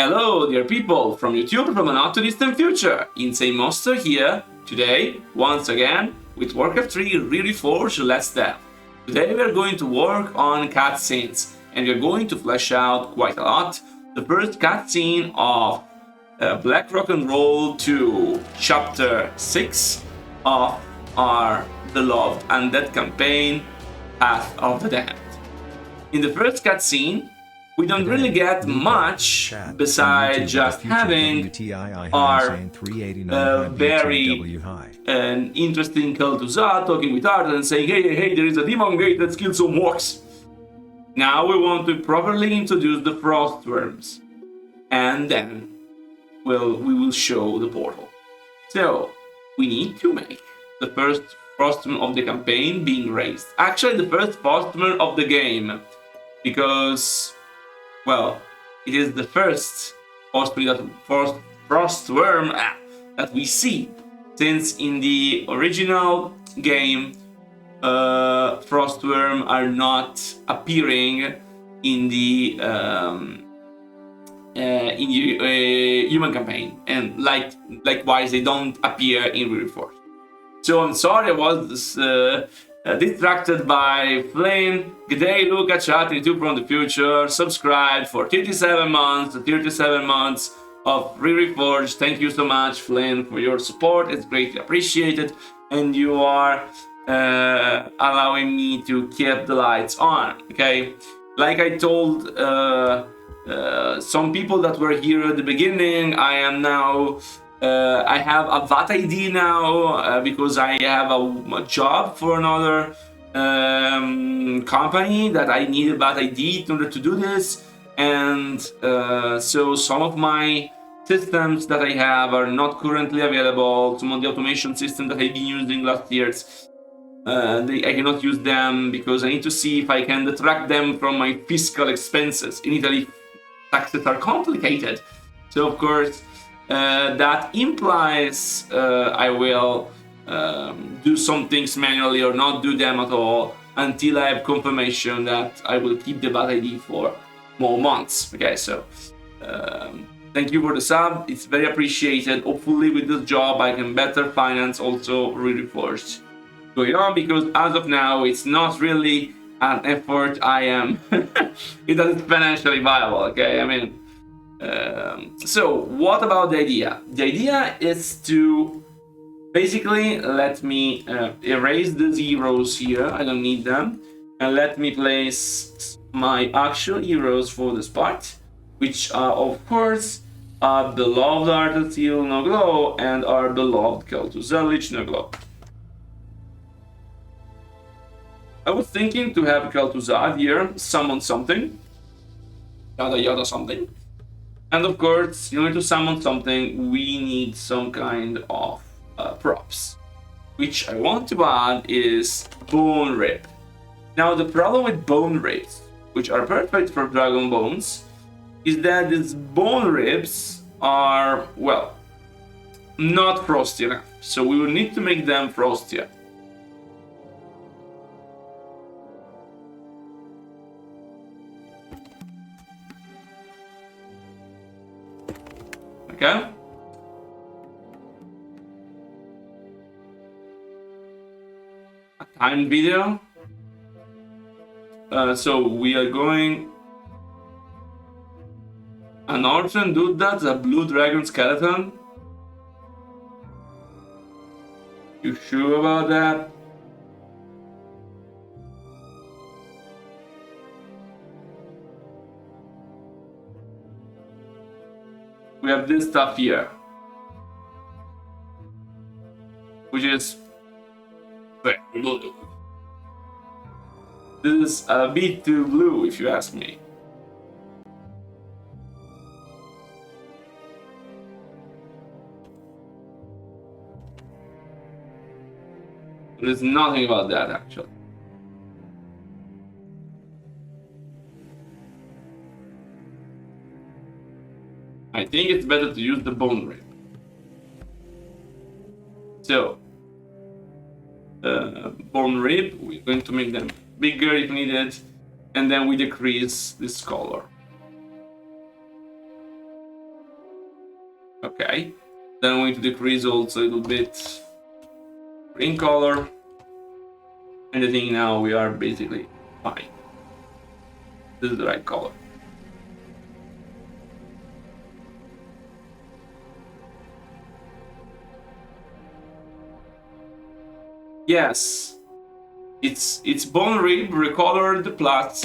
Hello, dear people from YouTube from a not too distant future. Insane Monster here today, once again, with Warcraft 3 Re-Reforged Let's Dev. Today we are going to work on cutscenes, and we are going to flesh out quite a lot the first cutscene of Black Rock and Roll 2, Chapter 6 of our beloved undead campaign, Path of the Damned. In the first cutscene, we don't really get much besides just having our very interesting Kel'Thuzad talking with Arthur and saying, hey, there is a demon gate that kills some orcs. Now we want to properly introduce the frost worms, and then we will show the portal. So we need to make the first frostworm of the campaign being raised. Actually, the first frostworm of the game, because, well, it is the first frostworm that we see, since in the original game, frostworm are not appearing in the human campaign, and likewise they don't appear in Re-Reforged. So I'm sorry I was distracted by Flynn. G'day, Luca, chat YouTube from the future. Subscribe for 37 months of Re-Reforged. Thank you so much, Flynn, for your support. It's greatly appreciated, and you are allowing me to keep the lights on. Okay, like I told some people that were here at the beginning, I am now. I have a VAT ID now because I have a job for another company that I need a VAT ID in order to do this, and so some of my systems that I have are not currently available. Some of the automation systems that I've been using last years, I cannot use them because I need to see if I can detract them from my fiscal expenses. In Italy, taxes are complicated, so of course that implies I will do some things manually or not do them at all until I have confirmation that I will keep the VAT ID for more months. Okay, so thank you for the sub, it's very appreciated. Hopefully with this job I can better finance also Re-Reforged going on, because as of now it's not really an effort I am it is financially viable. Okay, I mean, so what about the idea? The idea is to basically let me erase the zeros here, I don't need them, and let me place my actual heroes for this part, which are of course our beloved Arthur Seal No Glow and our beloved Kel'Thuzad No Glow. I was thinking to have Kel'Thuzad here summon something, yada something. And of course, in order to summon something, we need some kind of props. Which I want to add is Bone Rib. Now the problem with Bone Ribs, which are perfect for Dragon Bones, is that these Bone Ribs are, well, not frosty enough. So we will need to make them frostier. Okay. A timed video. So we are going. An orphan dude, that's a blue dragon skeleton. You sure about that? We have this stuff here, which is very blue. This is a bit too blue, if you ask me. There's nothing about that, actually. I think it's better to use the Bone Rib. So, Bone Rib, we're going to make them bigger if needed, and then we decrease this color. Okay. Then I'm going to decrease also a little bit green color. And I think now we are basically fine. This is the right color. Yes. It's bone rib recolored plus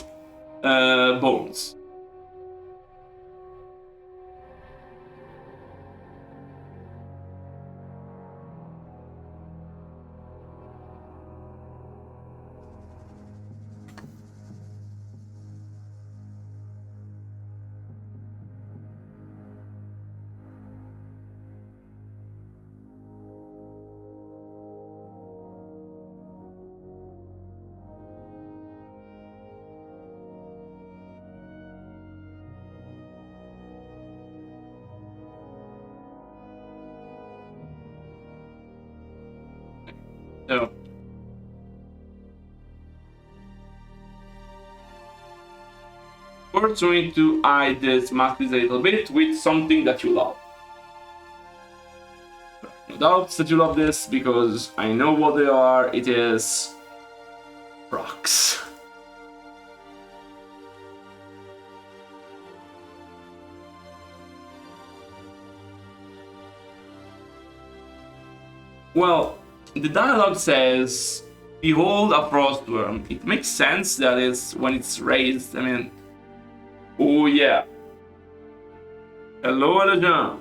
bones. So first we need to hide this mask a little bit with something that you love. No doubts that you love this because I know what they are. It is rocks. Well, the dialogue says, "Behold a frostworm." It makes sense that it's when it's raised. I mean, oh yeah. Hello, Alajan.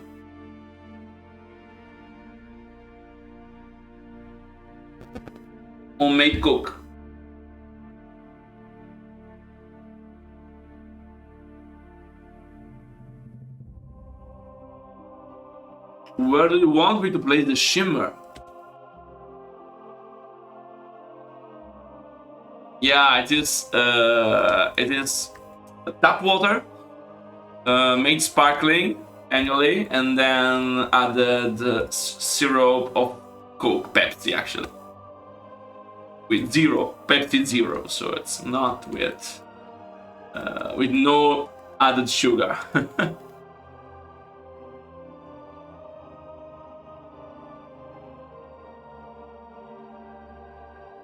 Homemade cook. Where do you want me to place the shimmer? Yeah, it is tap water made sparkling annually, and then added syrup of Coke, Pepsi actually, with Pepsi zero, so it's not with no added sugar.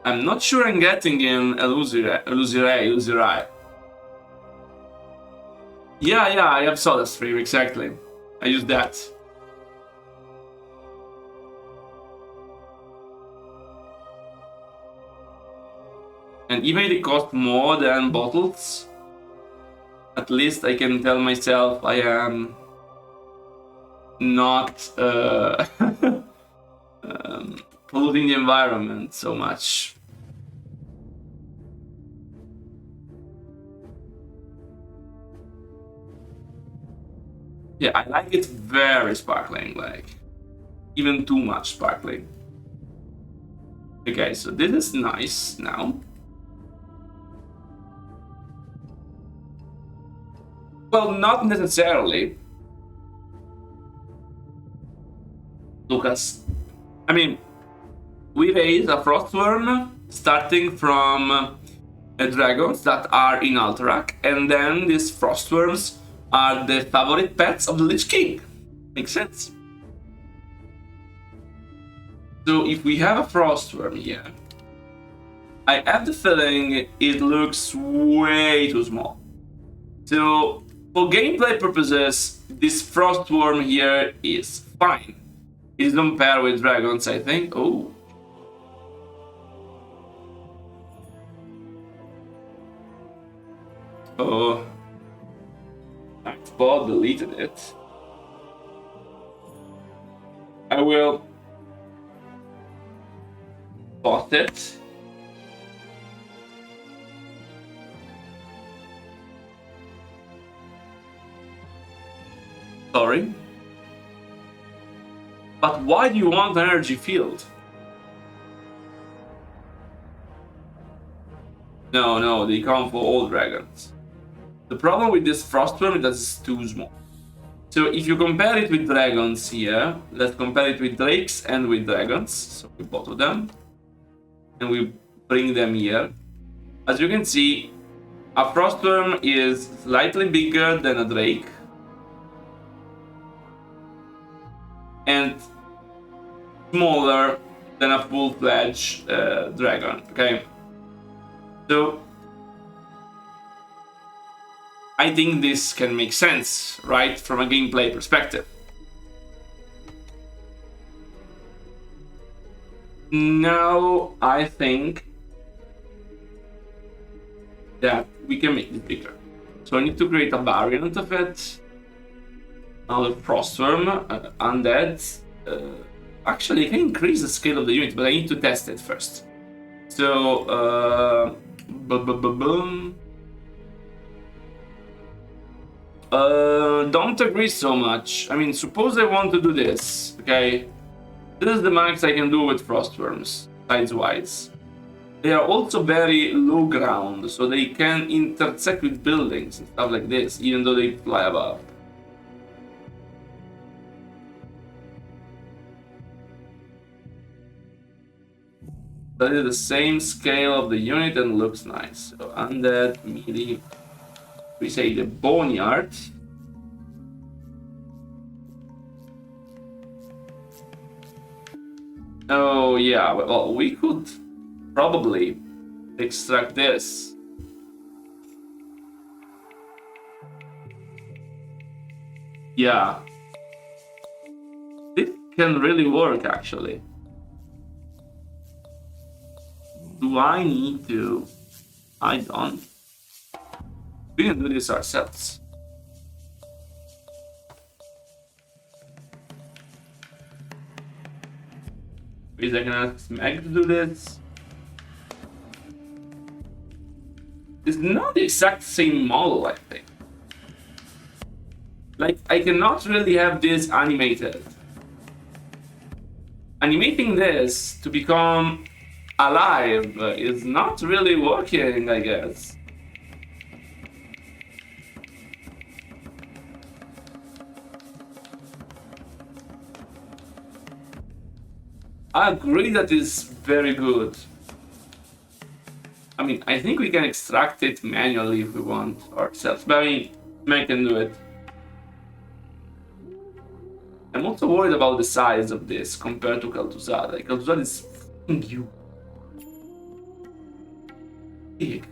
I'm not sure I'm getting in Illusirai. Yeah, I have SodaStream, exactly. I use that. And even if it costs more than bottles, at least I can tell myself I am not polluting the environment so much. Yeah, I like it very sparkling, like even too much sparkling. Okay, so this is nice now. Well, not necessarily. Lucas, I mean, we raise a frostworm starting from dragons that are in Alterac, and then these frostworms are the favorite pets of the Lich King. Makes sense. So if we have a frostworm here, I have the feeling it looks way too small. So for gameplay purposes, this frostworm here is fine. It is on par with dragons, I think. Oh. Oh. Paul deleted it. I will post it. Sorry. But why do you want an energy field? No, they come for all dragons. The problem with this frostworm is that it's too small. So if you compare it with dragons here, let's compare it with drakes and with dragons. So we both of them. And we bring them here. As you can see, a frostworm is slightly bigger than a drake. and smaller than a full-fledged dragon. Okay, so I think this can make sense, right, from a gameplay perspective. Now I think that we can make it bigger. So I need to create a variant of it. Now the Frostworm, Undead. Actually, I can increase the scale of the unit, but I need to test it first. So, boom. Don't agree so much. I mean, suppose I want to do this, okay? This is the max I can do with Frostworms, size-wise. They are also very low ground, so they can intersect with buildings and stuff like this, even though they fly above. That is the same scale of the unit and looks nice. So Undead, melee, we say the Boneyard. Oh yeah, well, we could probably extract this. Yeah. This can really work, actually. Do I need to? I don't. We can do this ourselves. Wait, I can ask Meg to do this. It's not the exact same model, I think. Like, I cannot really have this animated. Animating this to become alive is not really working, I guess. I agree that is very good. I mean, I think we can extract it manually if we want ourselves, but I mean, Meg can do it. I'm also worried about the size of this compared to Kel'Thuzad. Like, Kel'Thuzad is huge. Big.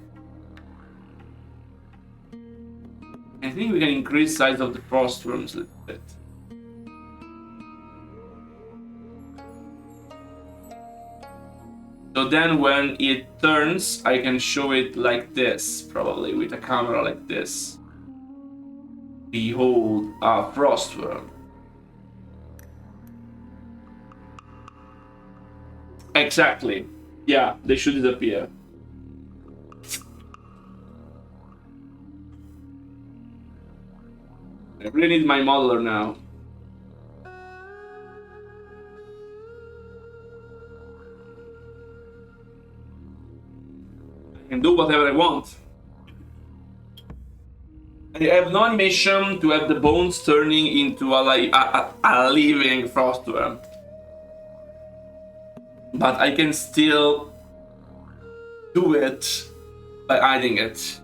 I think we can increase size of the Frostworms a little bit. So then when it turns, I can show it like this, probably, with a camera like this. Behold, a Frostworm. Exactly. Yeah, they should disappear. I really need my modeler now. I can do whatever I want. I have no animation to have the bones turning into a living Frostworm. But I can still do it by hiding it.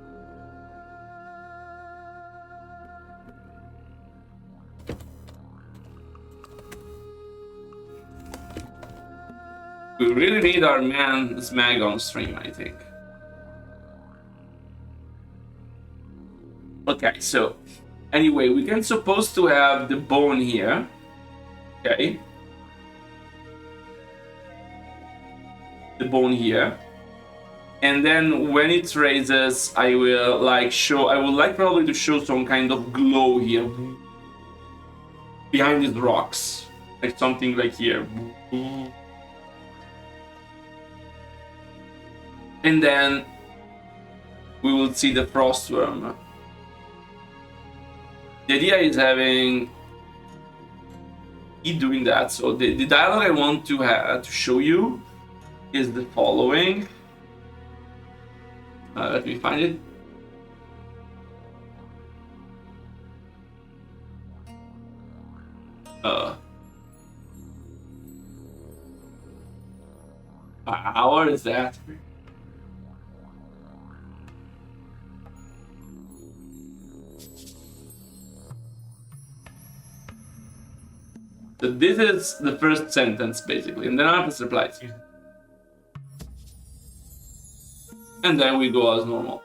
We really need our man Smag on stream, I think. Okay, so anyway, we can supposed to have the bone here. Okay. The bone here. And then when it raises, I will like show, I would like probably to show some kind of glow here. Behind these rocks. Like something like here. And then we will see the Frostworm. The idea is having it doing that. So the dialogue I want to show you is the following. Let me find it. What is that? So this is the first sentence, basically, and then Arthas replies. And then we go as normal.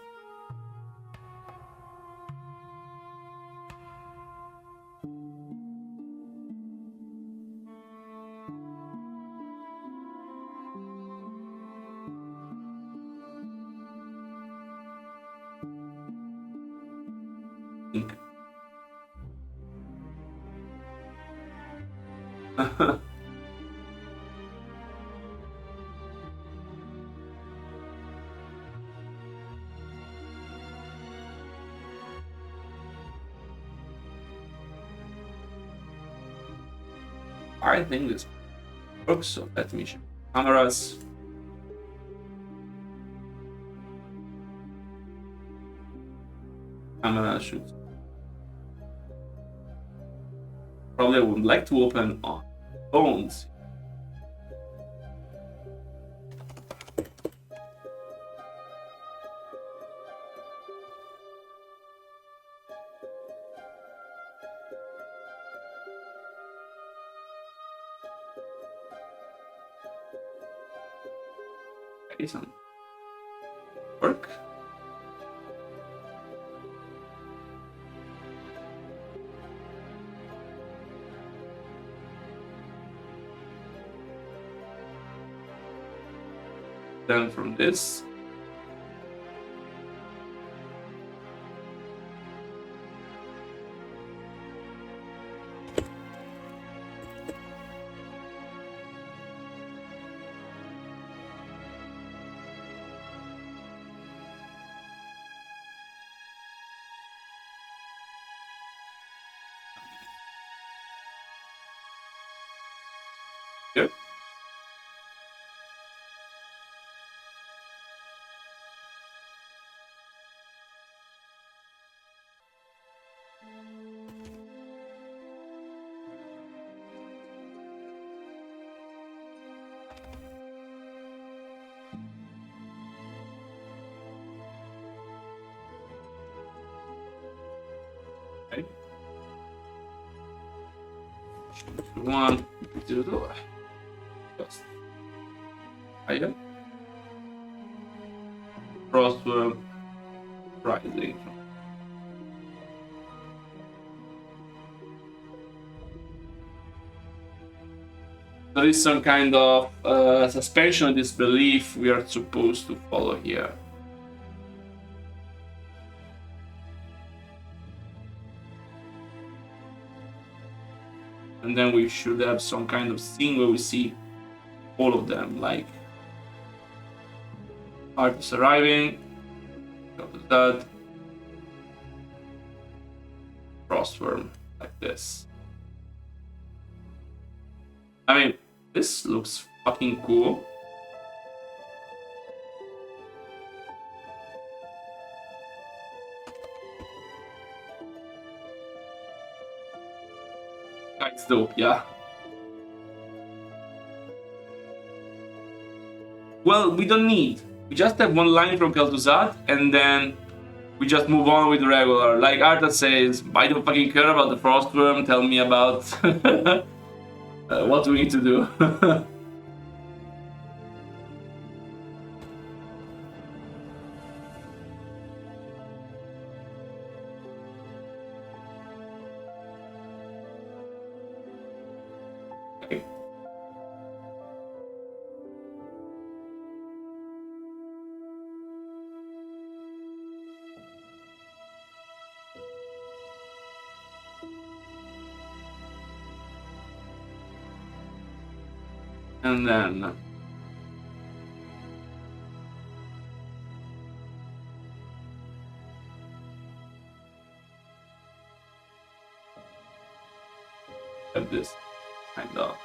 I think this works, so let me show cameras. Camera should. Probably I would like to open on phones. Some work. Then from this, yep. Okay. One, two, just higher. Crossword rising. There is some kind of suspension of disbelief we are supposed to follow here. And then we should have some kind of scene where we see all of them, like artists arriving, Kel'Thuzad, Frostworm, like this. I mean, this looks fucking cool. That's dope, yeah. Well, we don't need. We just have one line from Kel'Thuzad, and then we just move on with the regular. Like Arthas says, I don't fucking care about the Frostworm, tell me about what we need to do. Okay. And then have this kind of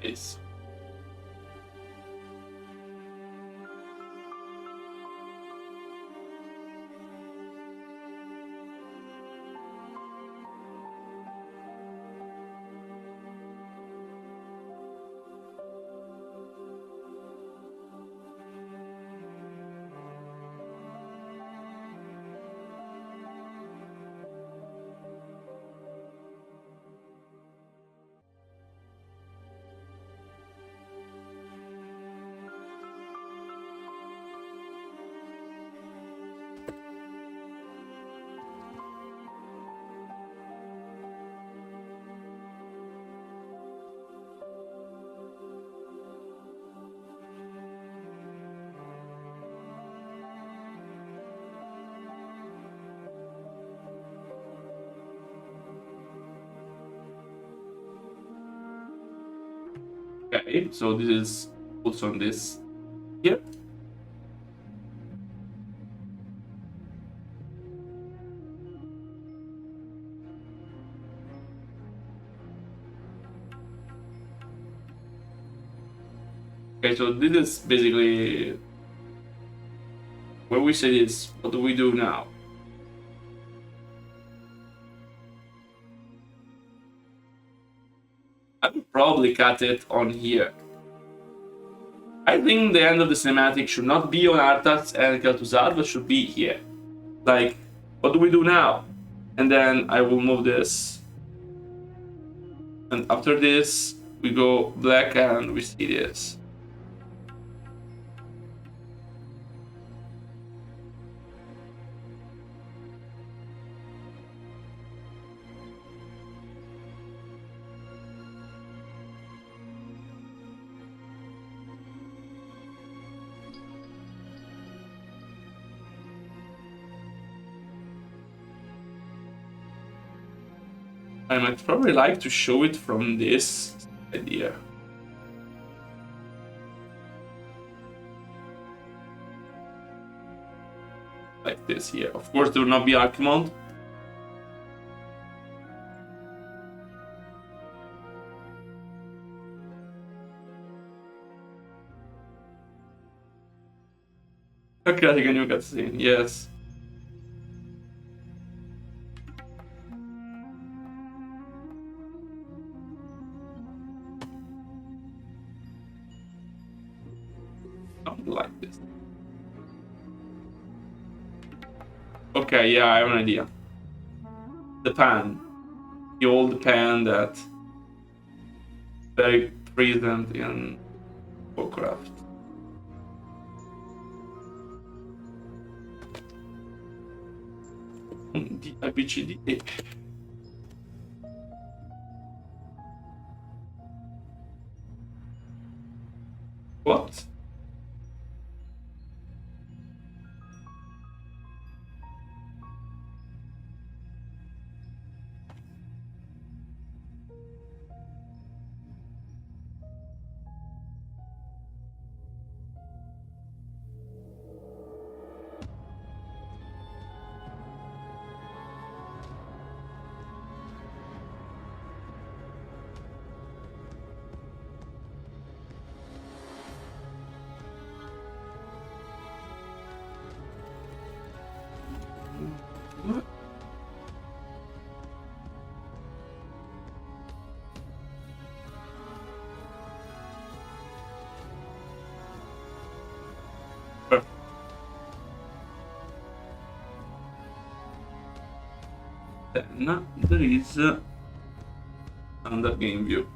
Nice. Okay, so this is also on this here. Okay, so this is basically where we say this. What do we do now? I would probably cut it on here. I think the end of the cinematic should not be on Artax and Kel'Thuzad, but should be here. Like, what do we do now? And then I will move this. And after this, we go black and we see this. I might probably like to show it from this idea. Like this here. Of course, there will not be Archimond. Okay, I think a new cutscene. Yes. Something like this. Okay, yeah, I have an idea. The pan. The old pan that very present in Warcraft. The ABCD. What? Then there is under game view.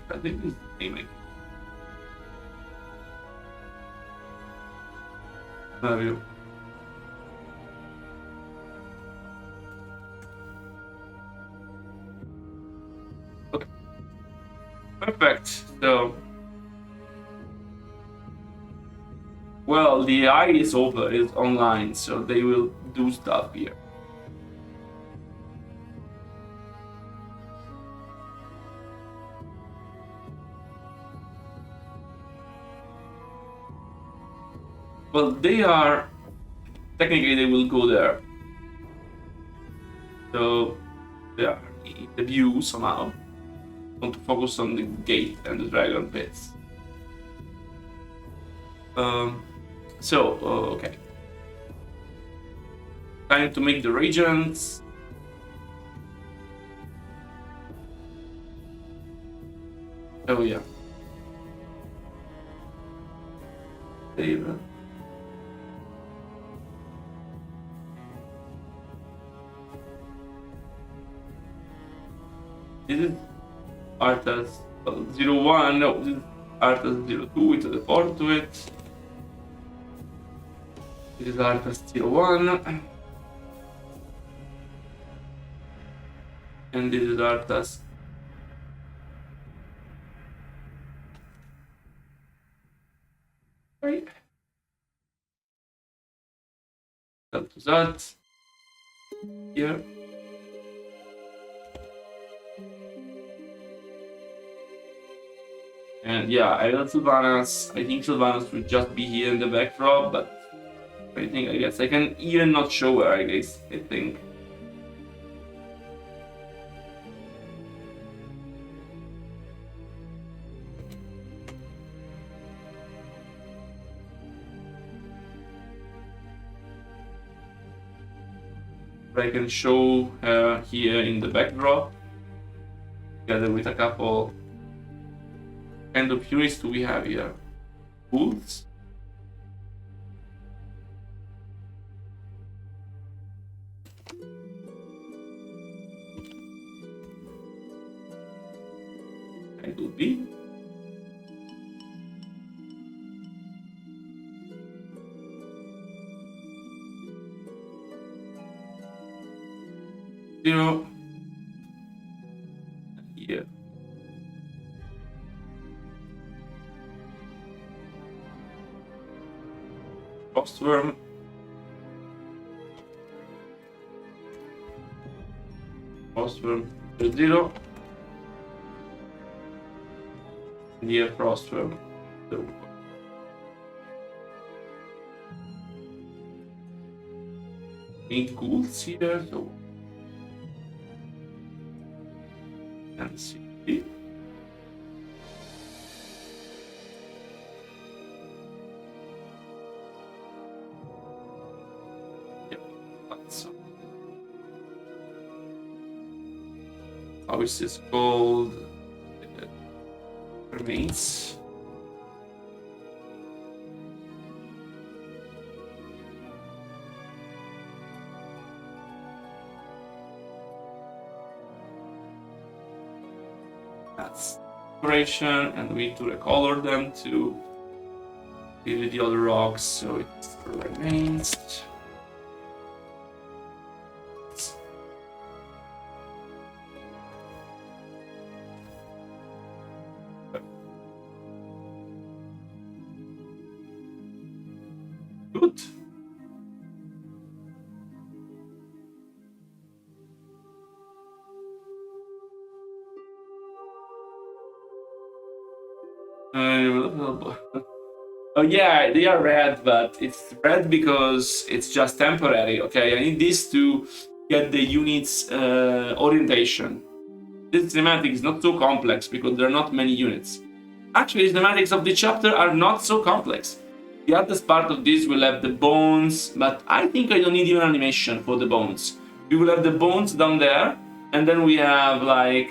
I think this is gaming. View. Okay. Perfect. So, well, the AI is over, it's online, so they will do stuff here. Well, they are... Technically, they will go there. So, they are in the view somehow. I want to focus on the gate and the dragon pits. Okay. Time to make the regions. Oh yeah. Save. This is Arthas 01. No, this is Arthas 02. We teleport to it. This is Arthas 01. And this is Arthas. Right. Kel'Thuzad. Here. And yeah, I will Sylvanas. I think Sylvanas would just be here in the backdrop, but I guess I can even not show her, I think. I can show her here in the backdrop, together with a couple kind of units do we have here? Wolves? It will be. Zero. Here. Frostworm. Frostworm 0. And here Frostworm 0. Any ghouls here, so and see. How is this called? Remains. That's decoration, and we need to recolor them to deal with the other rocks, so it remains. Good. Oh yeah, they are red, but it's red because it's just temporary. Okay, I need this to get the units orientation. This cinematic is not so complex because there are not many units. Actually, the cinematics of the chapter are not so complex. The hardest part of this will have the bones, but I think I don't need even animation for the bones. We will have the bones down there, and then we have like...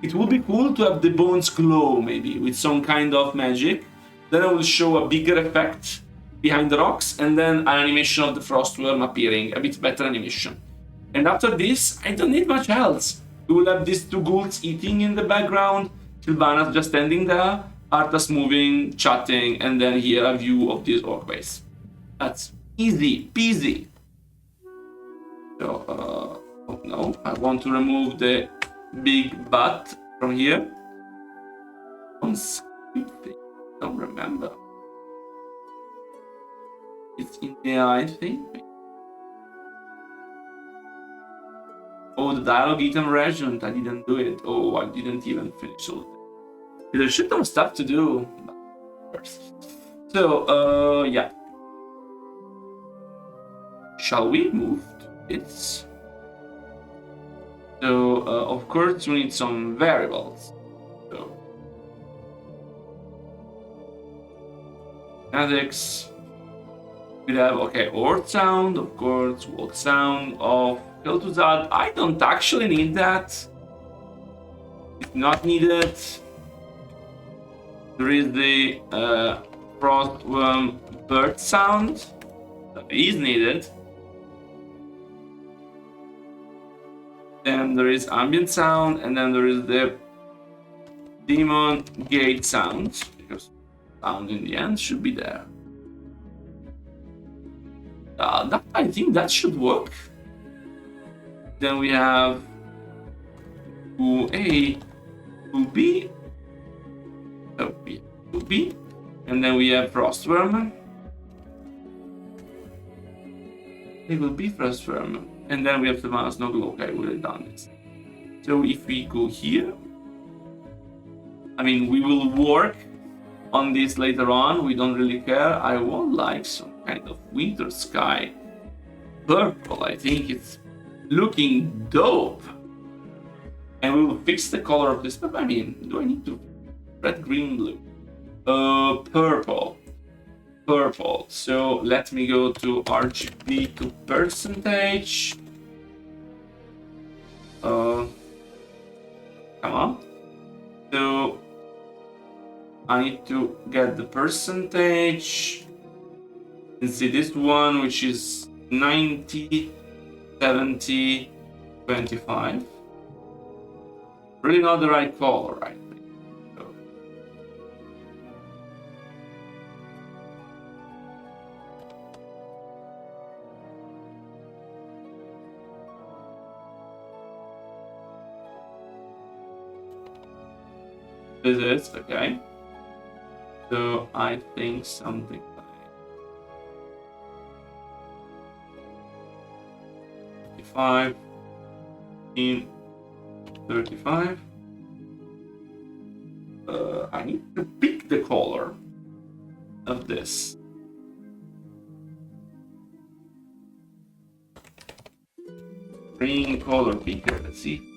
it would be cool to have the bones glow, maybe, with some kind of magic. Then I will show a bigger effect behind the rocks, and then an animation of the Frostworm appearing, a bit better animation. And after this, I don't need much else. We will have these two ghouls eating in the background, Sylvanas just standing there, Arthas moving, chatting, and then here a view of this walkways. That's easy peasy. So, oh no, I want to remove the big butt from here. Don't remember. It's in there, I think. Oh, the dialogue item regent. I didn't do it. Oh, I didn't even finish all of it. There's shit ton of stuff to do. So, yeah. Shall we move to it? So, of course, we need some variables. So, kinetics. We have, okay, Earth sound, of course, World sound of Kel'Thuzad. I don't actually need that. It's not needed. There is the Frostworm bird sound that is needed. Then there is ambient sound, and then there is the demon gate sound, because sound in the end should be there. I think that should work. Then we have 2A, 2B, 2B, and then we have Frostworm. It will be Frostworm, and then we have the mouse no glue. Okay, we've done this. So if we go here, I mean, we will work on this later on. We don't really care. I would like some kind of winter sky purple. I think it's looking dope. And we will fix the color of this. But I mean, do I need to red, green, blue? Purple. Purple. So let me go to RGB to percentage. Come on. So I need to get the percentage. And see this one, which is 90, 70, 25. Really not the right color, I think. So. This is okay. So I think something like 55, 35. I need to pick the color of this. Green color picker, let's see.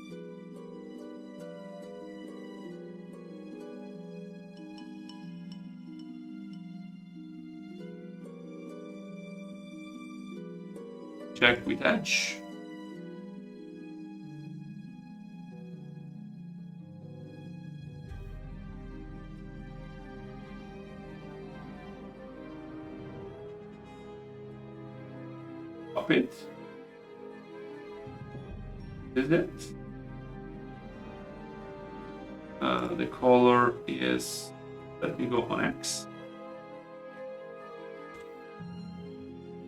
Check with edge. Pop it. Is it? The color is, let me go on X.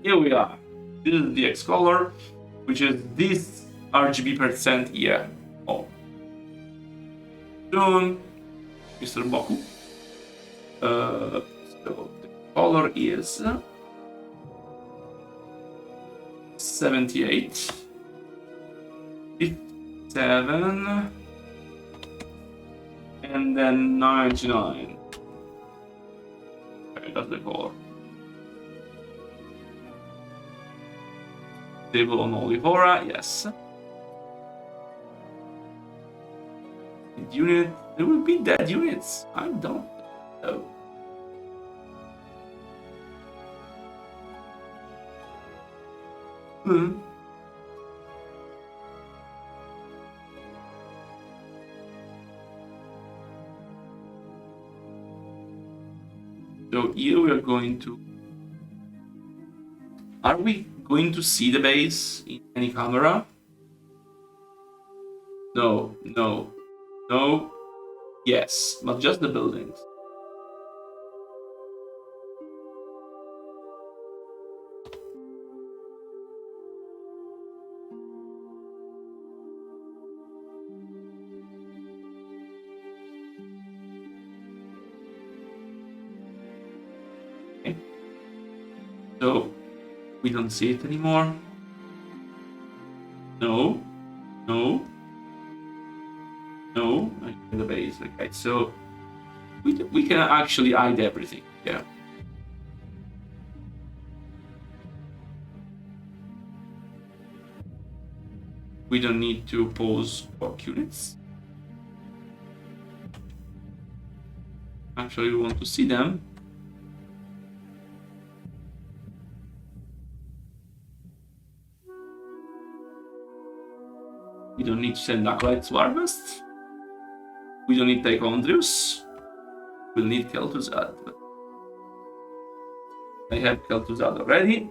Here we are. This is the X color, which is this RGB percent here. Oh. Soon, Mr. Boku. So the color is 78, 57, and then 99. Okay, that's the color. Table on Olivora, yes. Unit, there will be dead units. I don't know. So here we are going to. Are we going to see the base in any camera? No, no, no, yes, but just the buildings. Okay. So we don't see it anymore. No, no, no. In the base. Okay, so we can actually hide everything. Yeah. We don't need to pause work units. Actually, we want to see them. We don't need to send acolytes to harvest. We don't need Tichondrius. We'll need Kel'Thuzad. I have Kel'Thuzad already.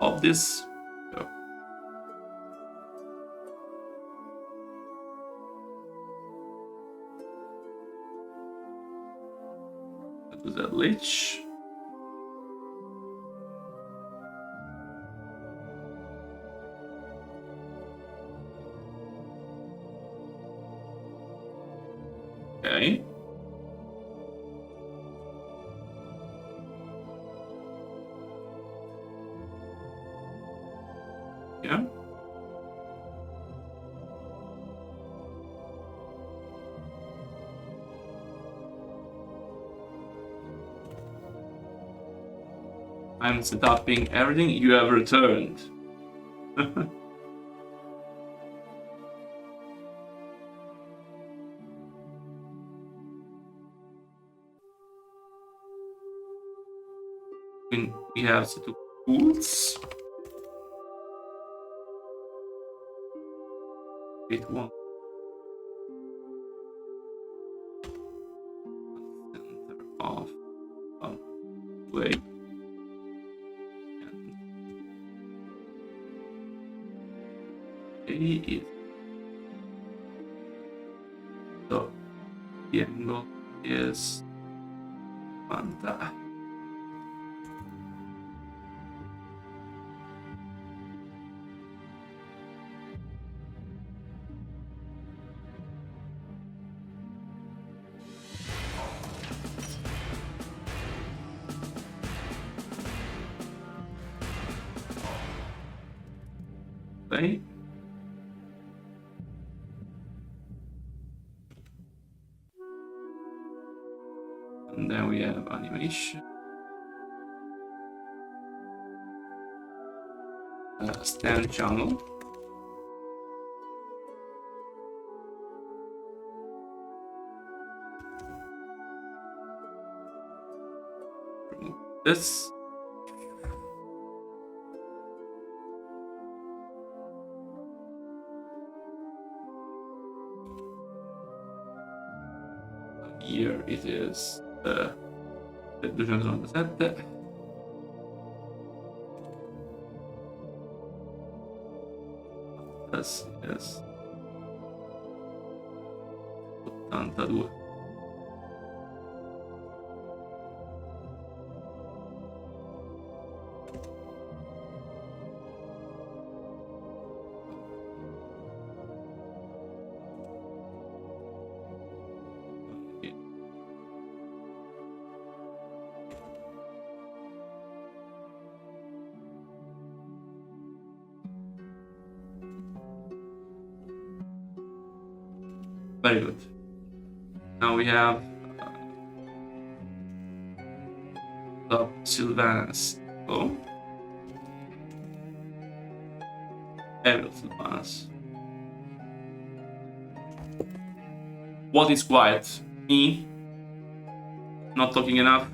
Of this. So. Kel'Thuzad Lich. Okay. Yeah. I'm setuping everything. You have returned. We have set of tools. Wait, one. Center of wait. A is so the angle is Fanta. Okay. And then we have animation. Stand channel. Remove this. Here it is the 297. This is 82. Very good. Now we have the Sylvanas. Oh, Evil Sylvanas. What is quiet? Me? Not talking enough?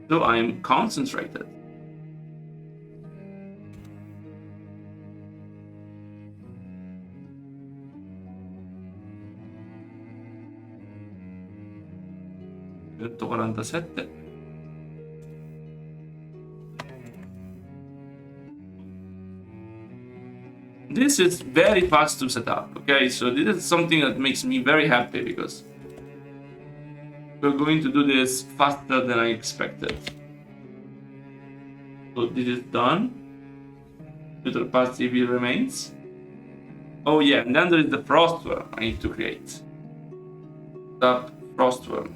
So I'm concentrated. $147. This is very fast to set up, okay? So this is something that makes me very happy because we're going to do this faster than I expected. So this is done. Future past CV remains. Oh yeah, and then there is the Frostworm I need to create. The Frostworm.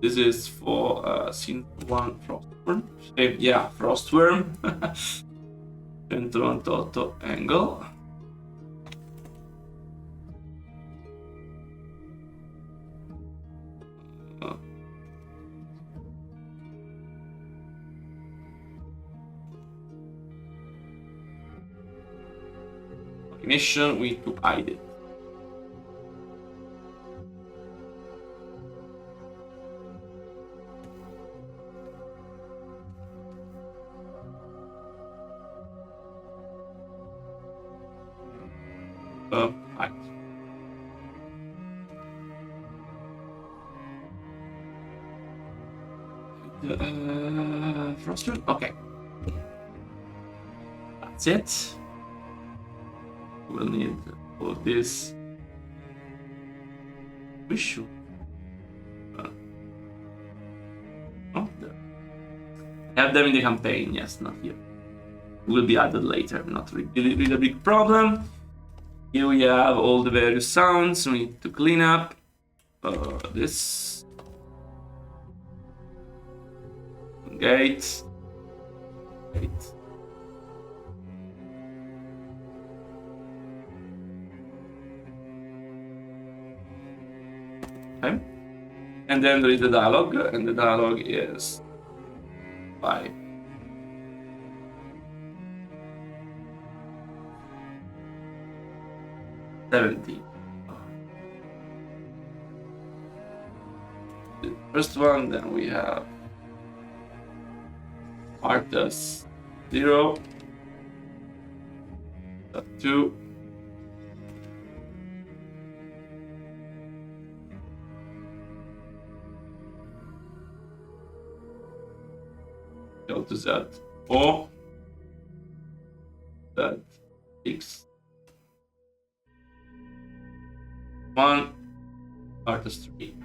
This is for scene 1 Frostworm. Yeah, Frostworm. 198 angle. Ignition, we need to hide it. Hide. Frostworm, okay. That's it. We'll need all of this. We should. Oh, have them in the campaign, yes, not here. Will be added later, not really a big problem. Here we have all the various sounds we need to clean up. This. Gate. Okay. And then there is the dialogue, and the dialogue is 5. The first one, then we have Arthas 0, 2, Kel'Thuzad 4, that 6, 1, Arthas 3.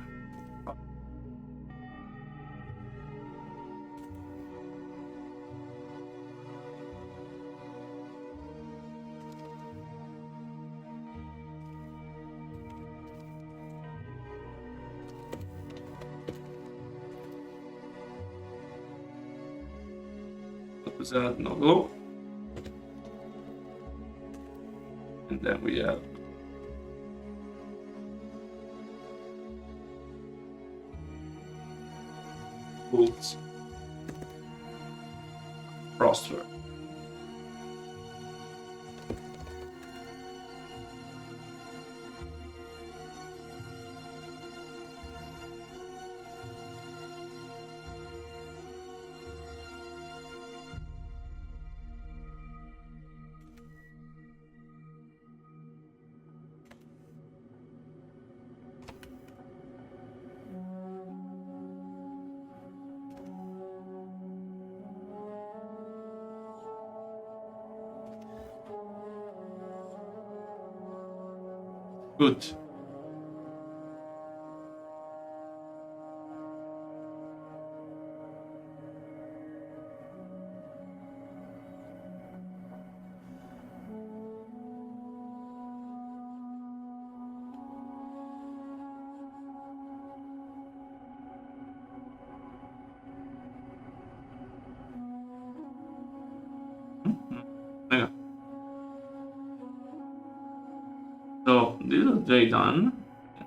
That no go, and then we have bolts, Frostworm. Good. Yeah. So this is very done.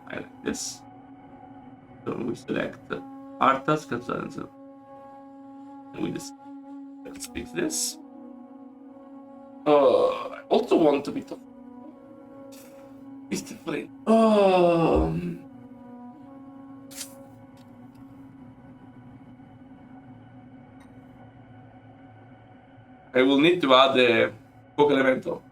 I like this. So we select Arthas, Kel'Thuzad, and we just let's fix this. I also want a bit of Mr. Flynn. I will need to add the Poke Elemental.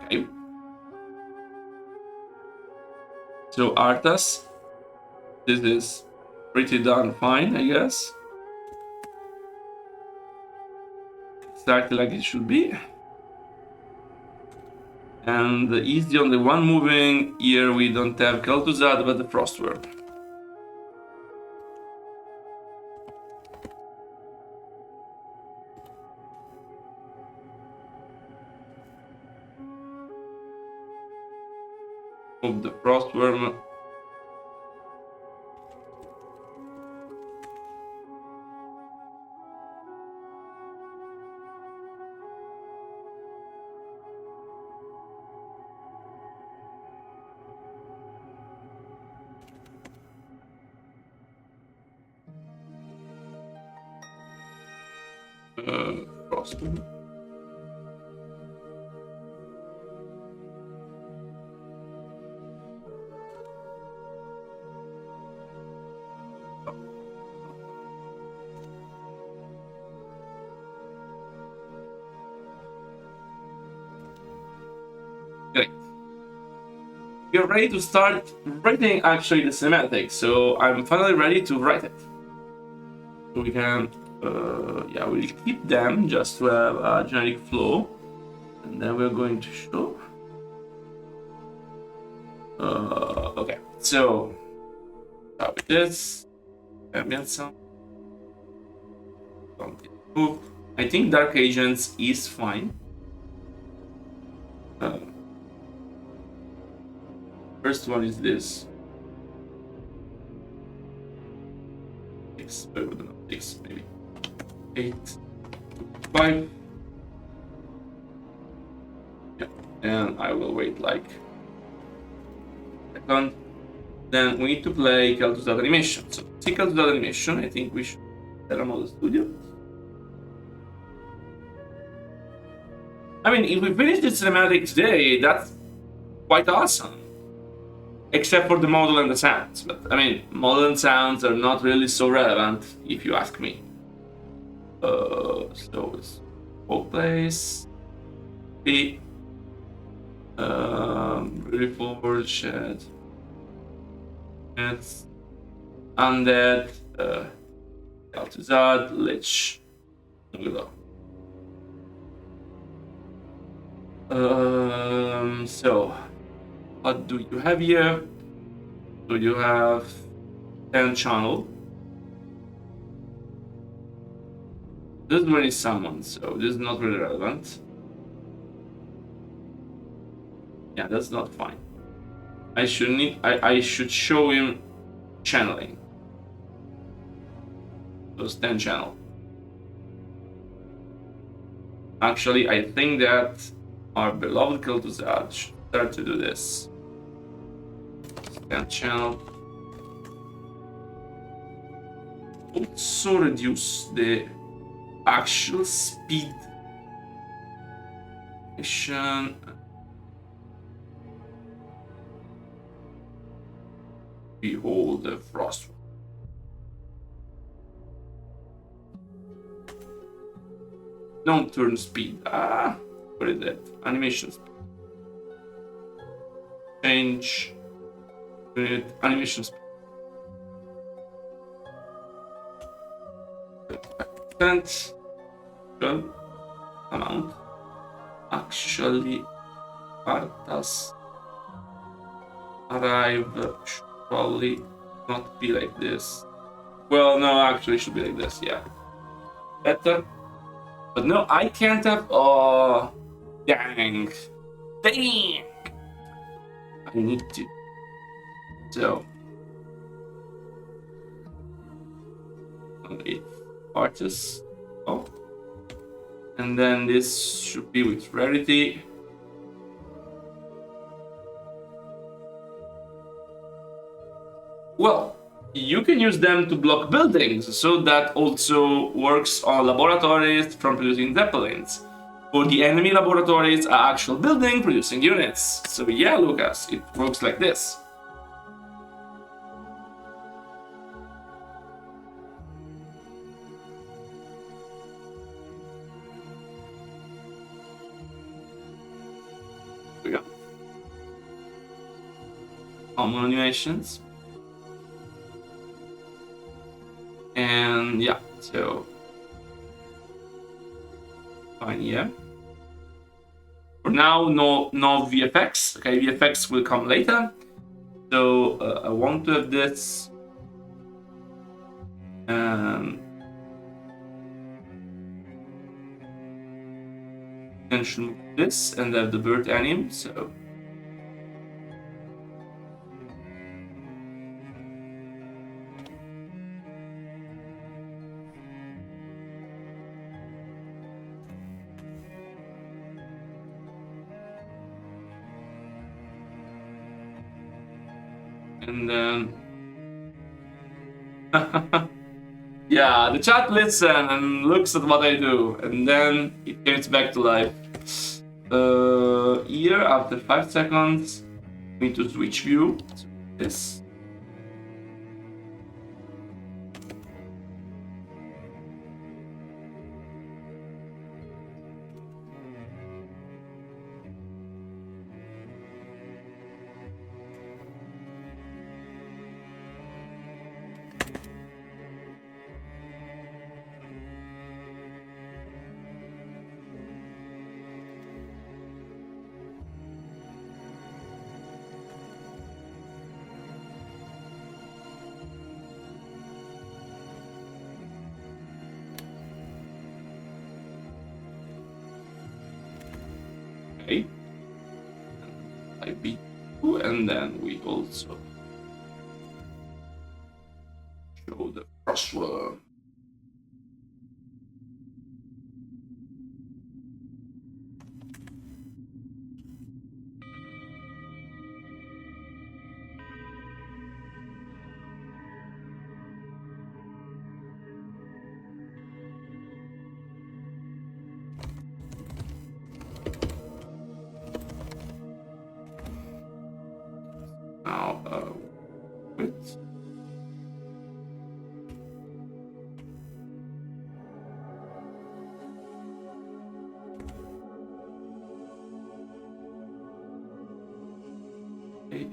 Okay. So Arthas, this is pretty darn fine, I guess. Exactly like it should be. And he's the only one moving. Here we don't have Kel'Thuzad, but the Frostworm. Move the Frostworm. Frostworm. Great. We're ready to start writing actually the cinematic, so I'm finally ready to write it. We can, yeah, we'll keep them just to have a generic flow, and then we're going to show. Okay, so start with this ambient sound. I think Dark Agents is fine. First one is this. Six, maybe 8, 5. Yeah, and I will wait like a second. Then we need to play Kel'Thuzad animation. So see Kel'Thuzad animation. I think we should set them on the studio. I mean, if we finish this cinematic today, that's quite awesome. Except for the model and the sounds. But I mean, model and sounds are not really so relevant, if you ask me. So it's Place. The Re-Reforged. It's Undead. Kel'Thuzad, Lich. So what do you have here? So you have 10 channel. This one is summoned, so this is not really relevant. Yeah, that's not fine. I should show him channeling. Those 10 channel. Actually, I think that our beloved Kel'Thuzad should start to do this. Scan channel. Also reduce the actual speed. Action. Behold the frost. Don't turn speed. What is that? Animation speed. Change unit animation speed. Percent amount. Actually, Arthas arrive should probably not be like this. Well, no, actually, it should be like this. Yeah, better. But no, I can't have. Oh, dang. I need to. So, wait, artists. Oh, and then this should be with rarity. Well, you can use them to block buildings, so that also works on laboratories from producing zeppelins. For the enemy laboratories are actual building producing units. So yeah, Lucas, it works like this. Here we go. Common animations. And yeah, so fine, yeah. For now, no VFX. Okay, VFX will come later. So I want to have this. And should move this and have the bird anim. So. And then, yeah, the chat listens and looks at what I do, and then it comes back to life. Here, after 5 seconds, we need to switch view to this. Okay. IB2, and then we also show the crossword. Now, width. Okay.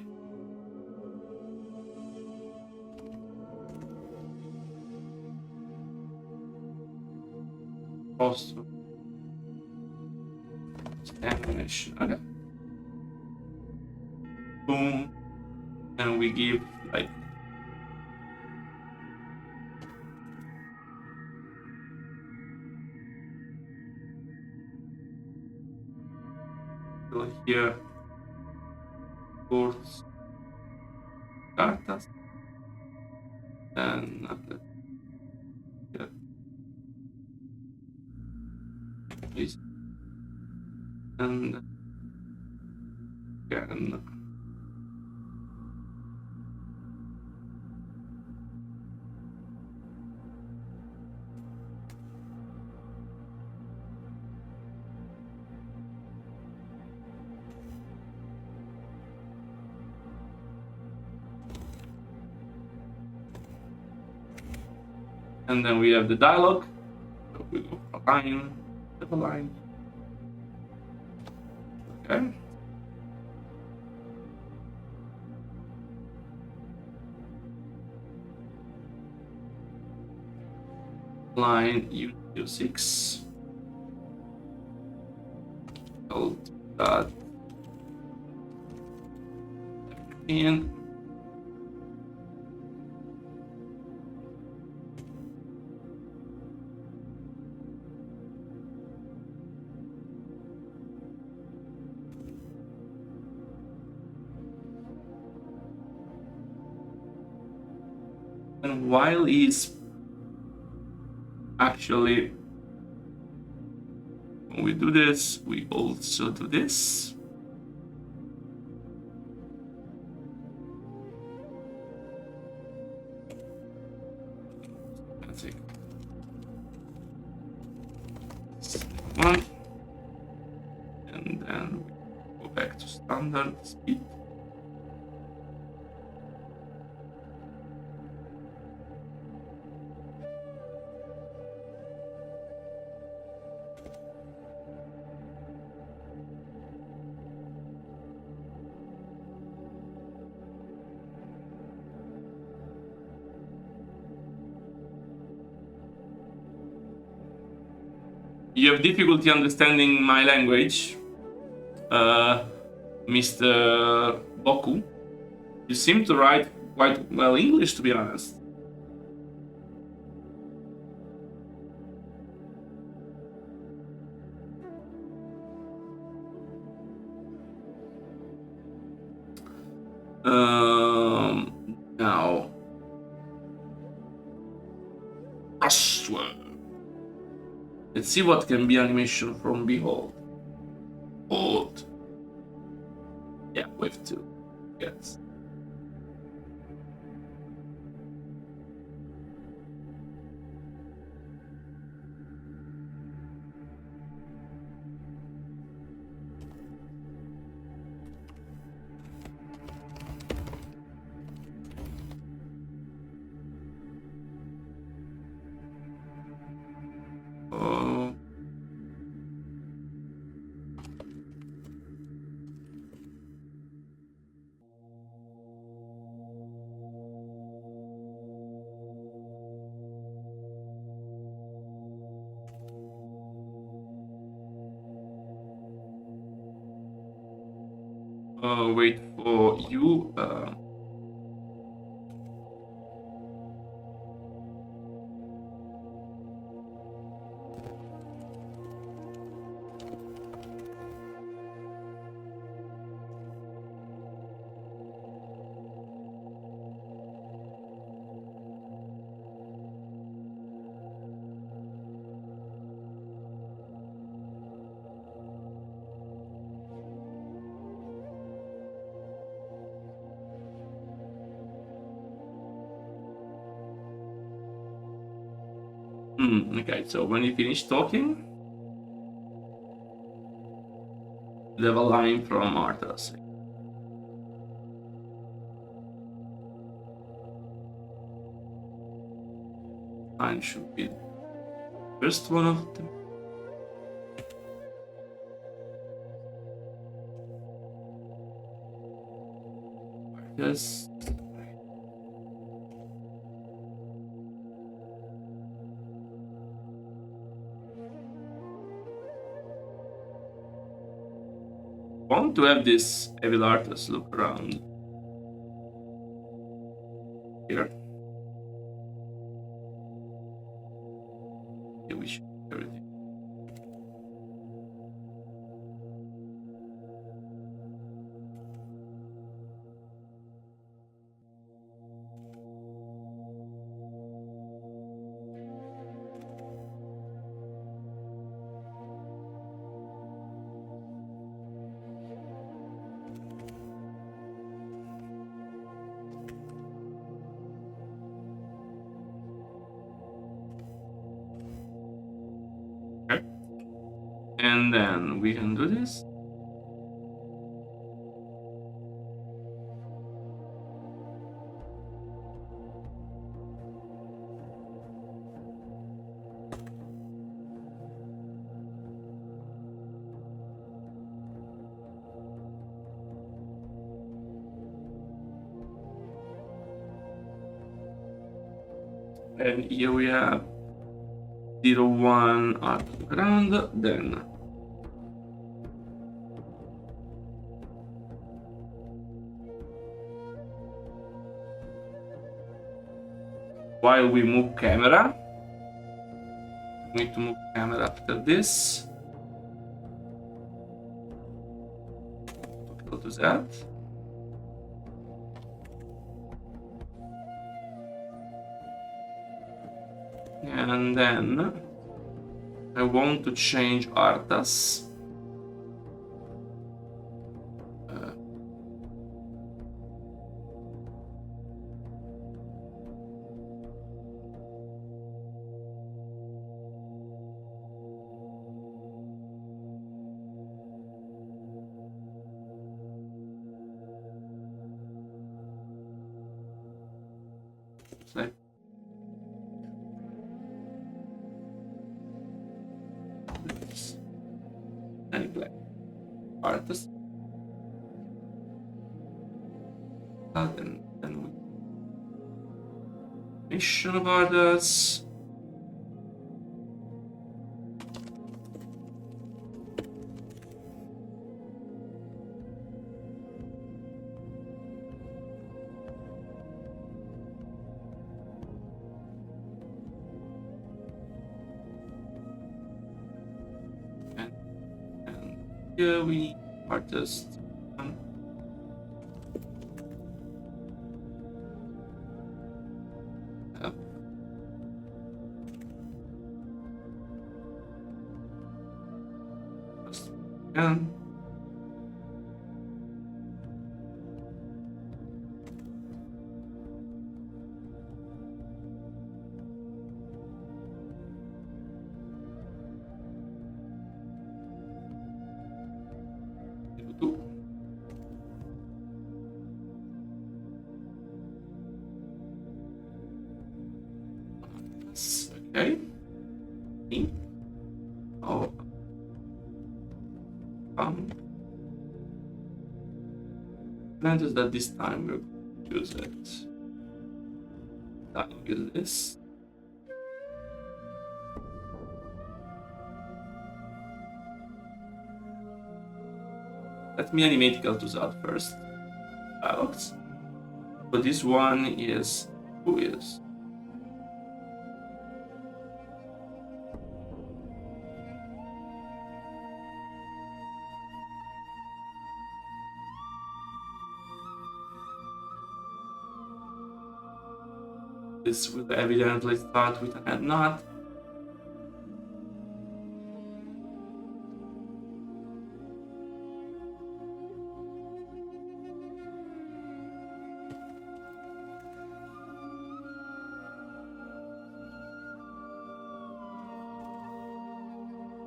Also, animation. Okay. Boom. And we give like here towards cartas, and yeah, please, and again. And then we have the dialogue. So we go for line, double line. Okay. Line U6. I'll do that. And while he's actually, when we do this, we also do this. Let's see. One. And then we go back to standard speed. You have difficulty understanding my language? Mr. Boku. You seem to write quite well English, to be honest. Now. Let's see what can be animation from Behold. Hold. Yeah, wave 2. Yes. Wait for you. Okay, so when you finish talking, you have a line from Arthas. Line should be the first one of them. Yes. Want to have this evil artist look around here. Okay, we should do everything. And then we can do this. And here we have 0-1 at the ground, then while we move camera, we need to move camera after this. Kel'Thuzad. And then I want to change Arthas. Like this. And black artist. And then we mission of artists. here we need artist. And okay. Oh, plan is that this time we're going to use it. Dialogue is this. Let me animate Kel'Thuzad first. Dialogues. But this one is who is? This will evidently start with an knot.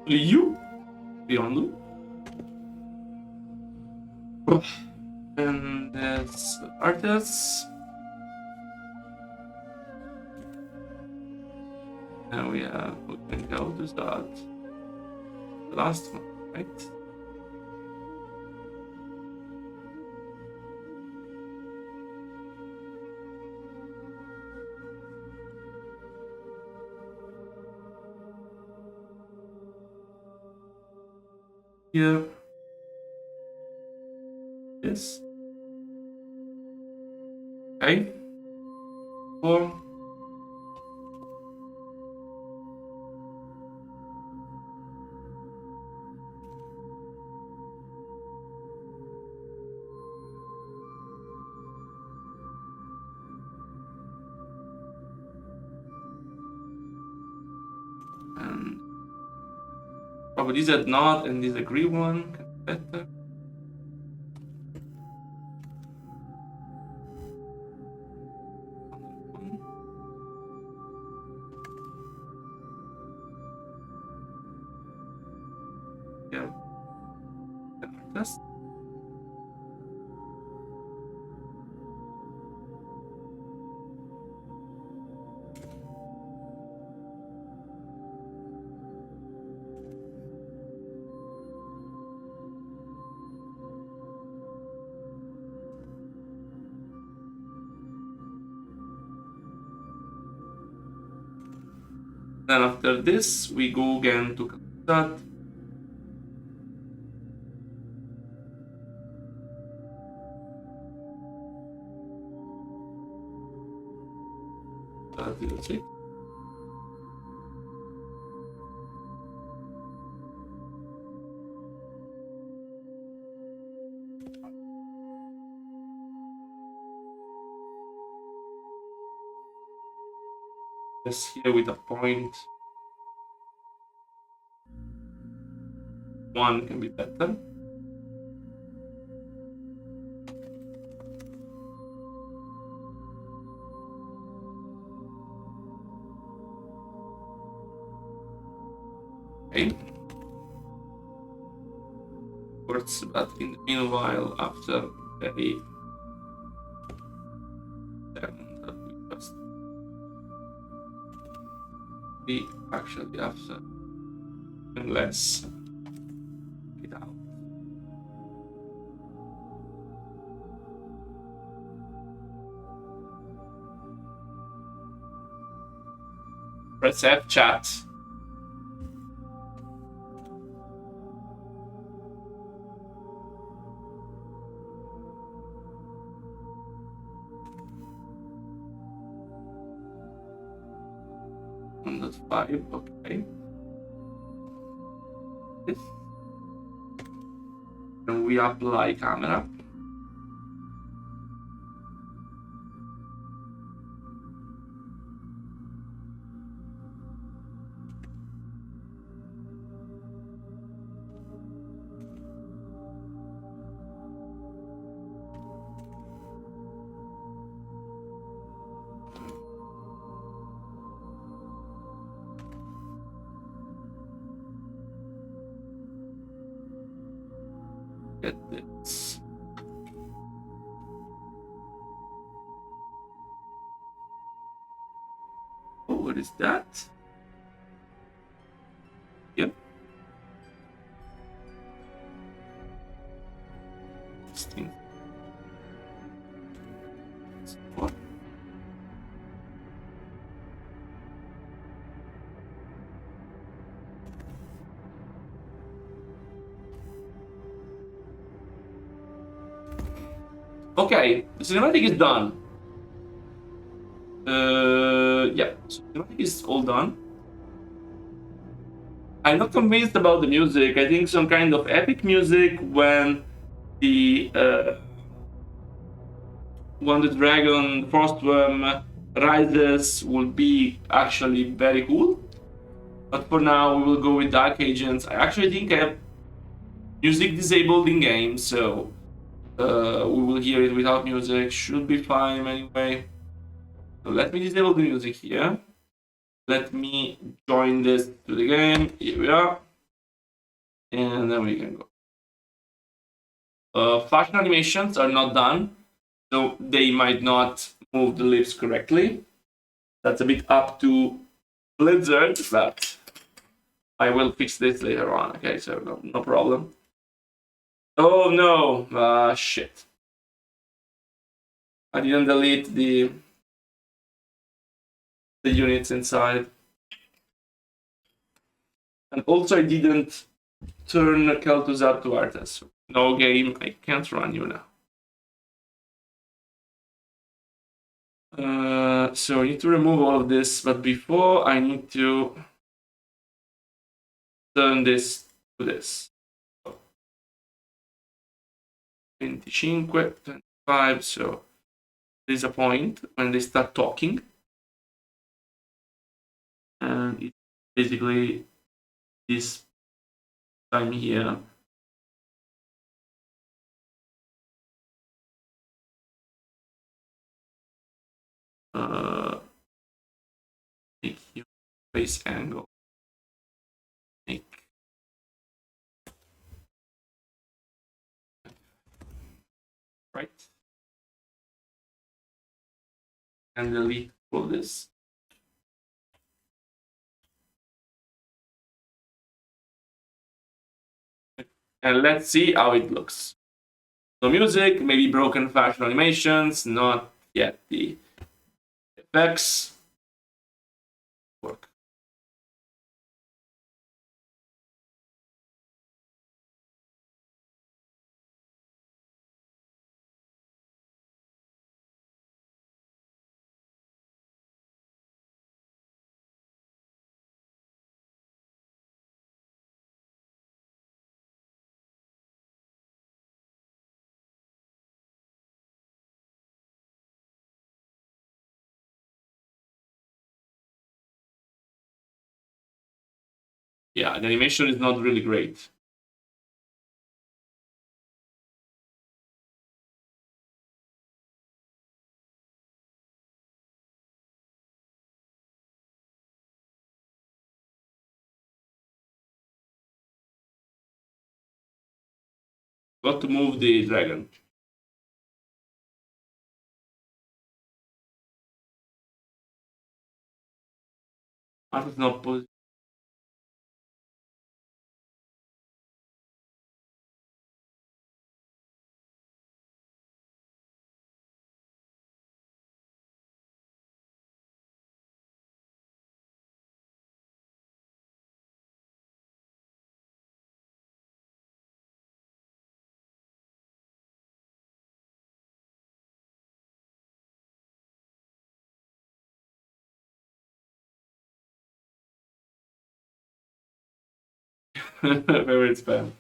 You beyond and that's artists. Now we have we can go to start the last one, right? Here. Yes. Okay. 4. And probably these are not and this agree one better. Yeah. Artist. Then after this, we go again to Kel'Thuzad. Let's Just here with a point. 1 can be better. Okay. Works, but in the meanwhile, after very we actually after less it out. Press F chat. That's 5, okay. This. and we apply camera. Get this. Oh, what is that? Yep. Interesting. What? Okay, the cinematic is done. Yeah, so cinematic is all done. I'm not convinced about the music. I think some kind of epic music when the dragon Frostworm rises will be actually very cool. But for now, we will go with Dark Agents. I actually think I have music disabled in game, so we will hear it without music. Should be fine anyway. So let me disable the music here. Let me join this to the game. Here we are. And then we can go. Fashion animations are not done, so they might not move the lips correctly. That's a bit up to Blizzard, but I will fix this later on. Okay, so no problem. Oh no, shit. I didn't delete the units inside. And also I didn't turn Kel'Thuzad to Arthas. No game, I can't run you now. So I need to remove all of this, but before I need to turn this to this. 25, 25, so there's a point when they start talking. And it's basically this time here. Make your face angle. Make right. And delete all this. And let's see how it looks. No music, maybe broken fashion animations, not yet the effects. Work. Yeah, the animation is not really great. Got to move the dragon. Art is not positive. Favorite spam.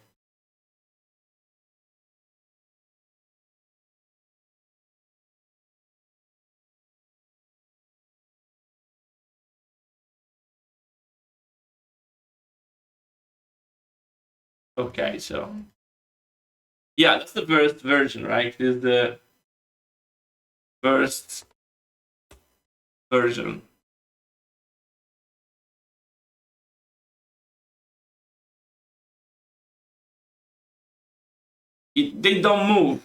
Okay, so yeah, that's the first version, right? This is the first version. They don't move.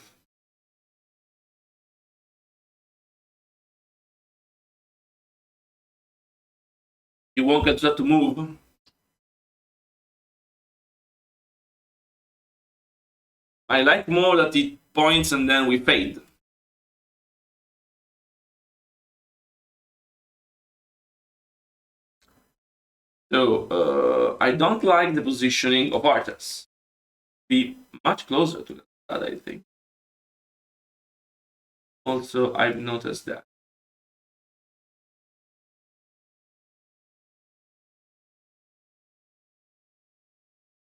You won't get that to move. I like more that it points and then we fade. So I don't like the positioning of Arthas. Be much closer to that, I think. Also, I've noticed that.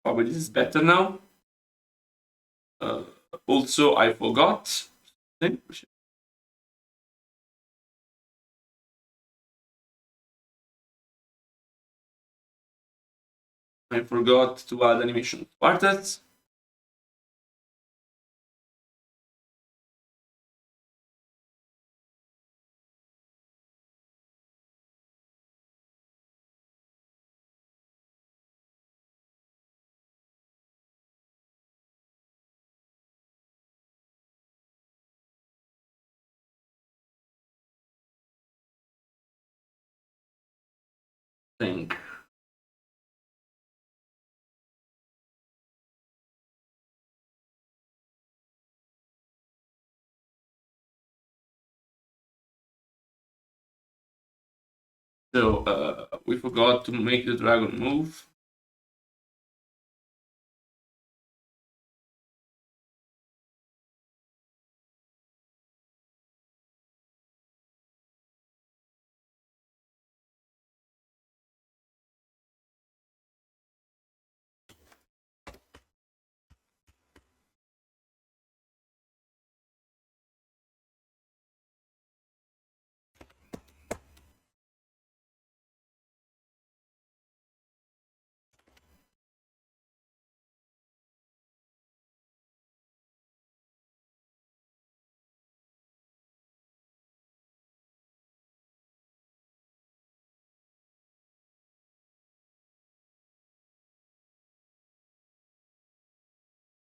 Probably this is better now. Also, I forgot. I forgot to add animation Arthas. Think. So we forgot to make the dragon move.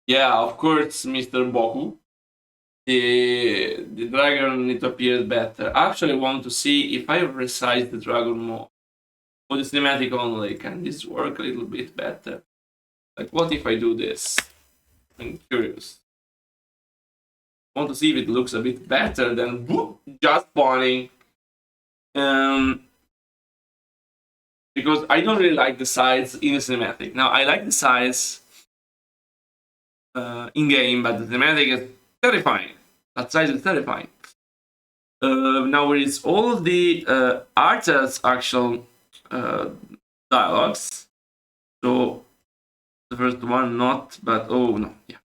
Yeah, of course, Mr. Boku. The dragon it appears better. Actually, I want to see if I resize the dragon more. For the cinematic only, can this work a little bit better? Like, what if I do this? I'm curious. I want to see if it looks a bit better than whoop, just spawning. Because I don't really like the size in the cinematic. Now, I like the size in game, but the cinematic is terrifying. That size is terrifying. Now, where is all of the artist's actual dialogues? So, the first one, not, but oh no, yeah,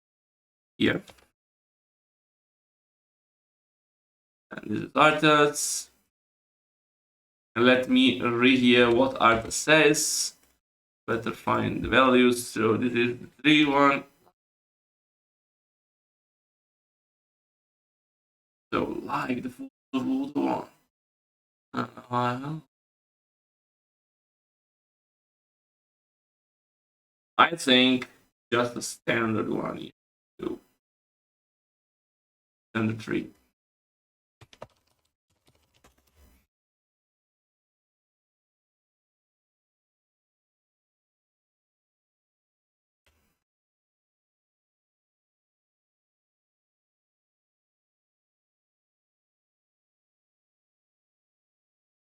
here. And this is Arthas. And let me rehear what Arthas says. Better find the values. So this is the 3 one. So like the full one. I think just a standard one here. So standard 3.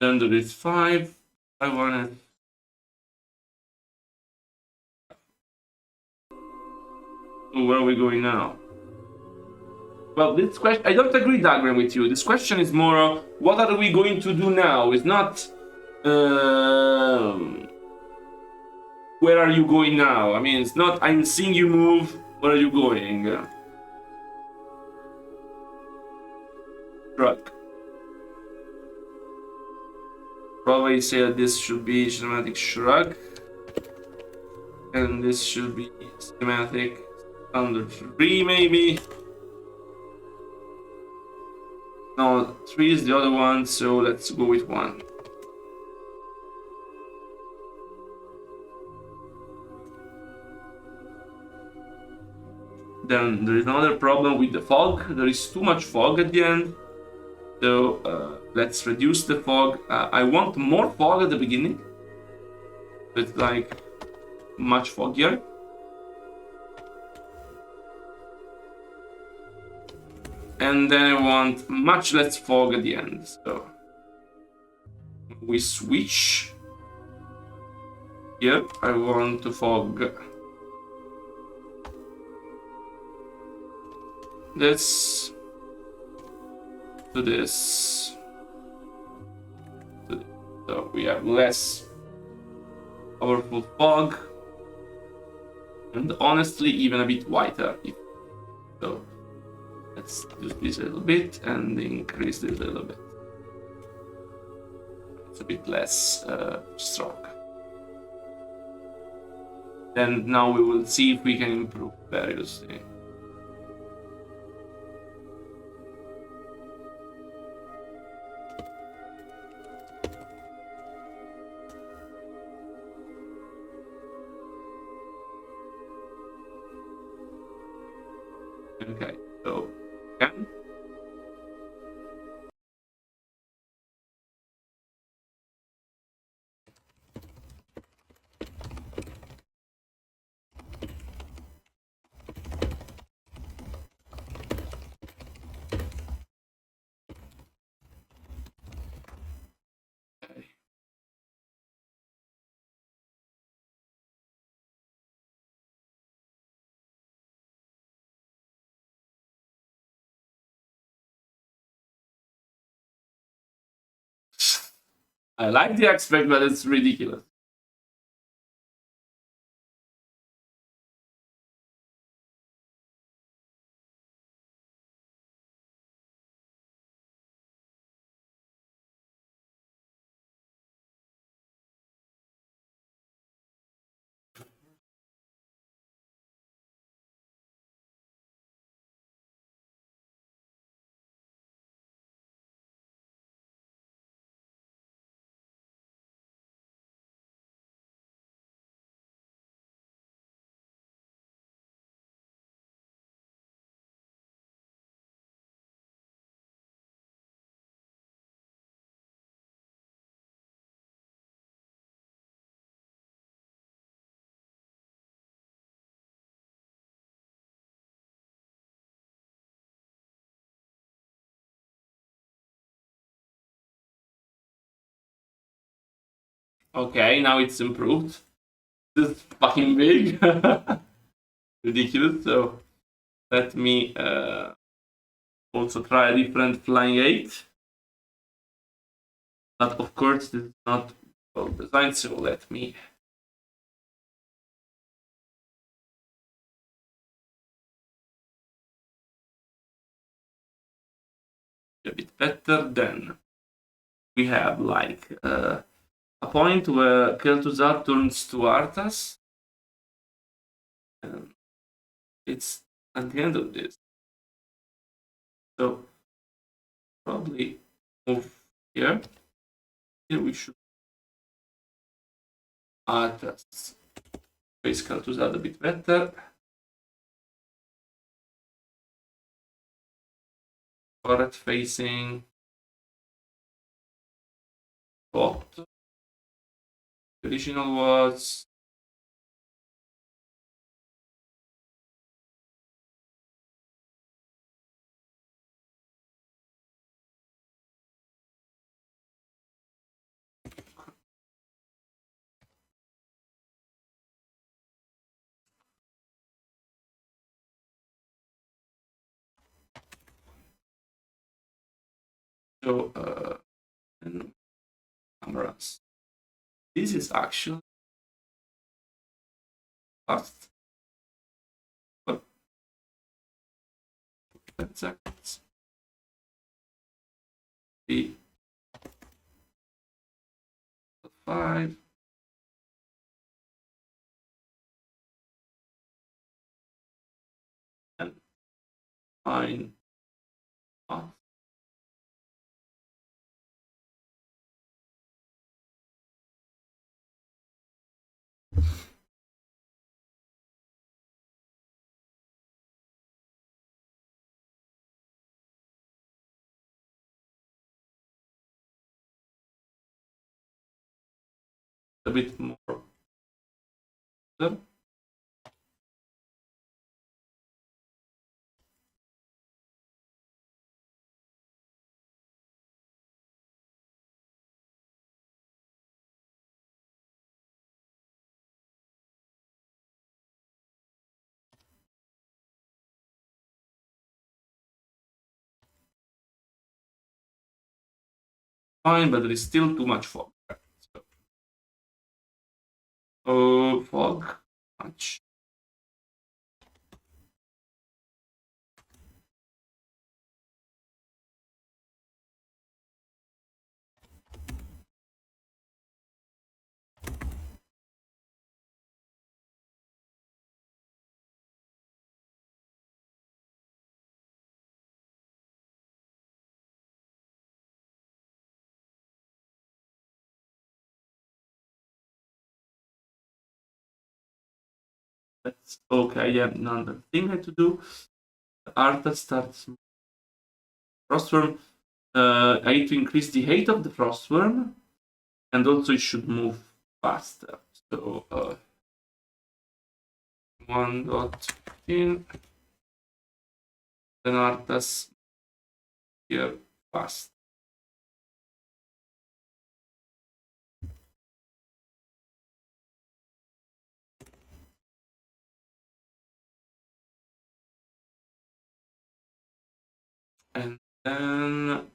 Standard is 5. I want it. So where are we going now? Well, this question, I don't agree, Dagran, with you. This question is more, what are we going to do now? It's not, where are you going now? I mean, it's not, I'm seeing you move, where are you going? Shrug. Probably say that this should be cinematic shrug. and this should be schematic under 3 maybe. No, 3 is the other one, so let's go with 1. Then there is another problem with the fog. There is too much fog at the end. So let's reduce the fog. I want more fog at the beginning. It's like much foggier. And then I want much less fog at the end. So we switch. Here I want to fog this to this. So we have less powerful fog, and honestly even a bit whiter. So let's do this a little bit and increase this a little bit. It's a bit less strong. And now we will see if we can improve various things. Okay, so again. I like the aspect, but it's ridiculous. Okay, now it's improved. This is fucking big. Ridiculous. So let me also try a different flying 8. But of course this is not well designed, so let me a bit better. Then we have like a point where Kel'Thuzad turns to Arthas. And it's at the end of this. So probably move here. Here we should Arthas. Face Kel'Thuzad a bit better. Forward facing what the original was. So and cameras. This is actually fast. 10 seconds. 3, 5. Fine. Not. A bit more. Fine, but there is still too much fog. So, fog. Much. That's okay. Yeah, another thing I have to do. Arta starts frostworm. I need to increase the height of the frostworm, and also it should move faster. So 1.15. Then Artas here fast. And then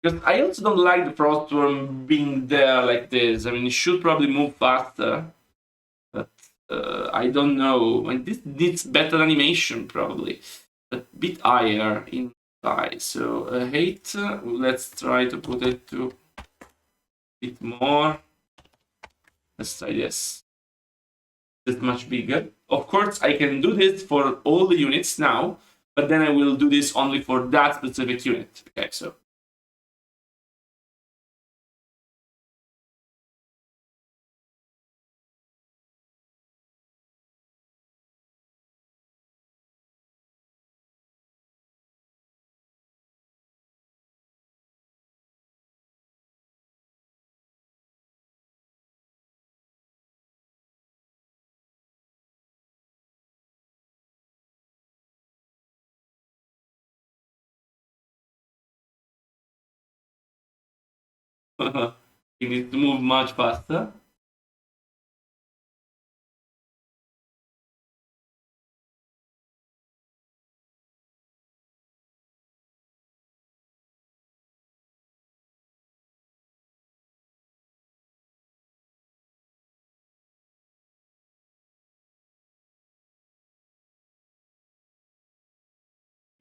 because I also don't like the frostworm being there like this. I mean, it should probably move faster, but I don't know. And this needs better animation probably, a bit higher in size. So height. Let's try to put it to a bit more. Let's try this. It's much bigger. Of course, I can do this for all the units now, but then I will do this only for that specific unit. Okay, so. You need to move much faster.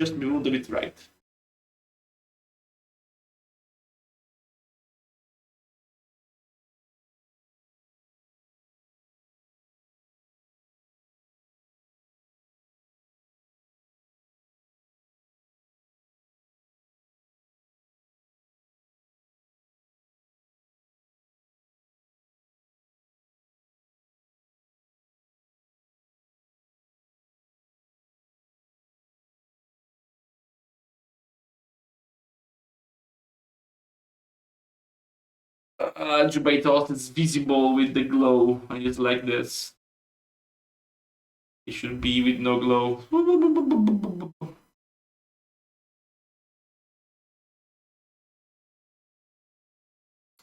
Just move a bit right. Jubaitos is visible with the glow. I just like this. It should be with no glow.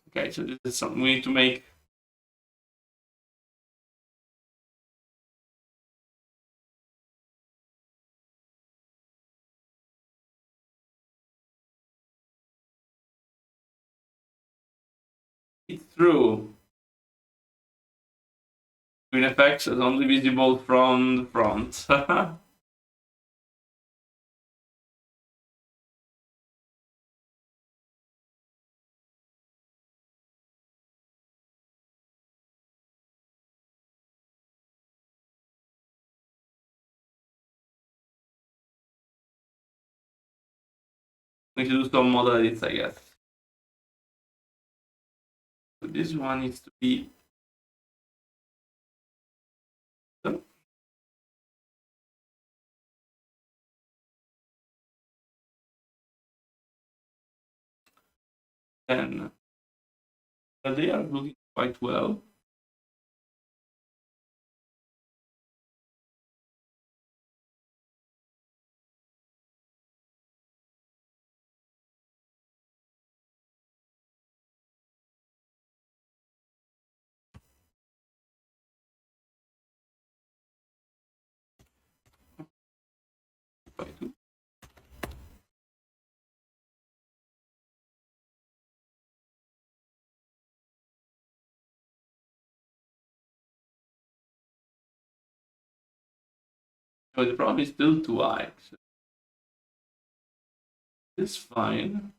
Okay, so this is something we need to make. It's true. Green effects is only visible from the front. We need to do some model edits, I guess. So this one needs to be done. And they are looking quite well. So the problem is still too high. So it's fine.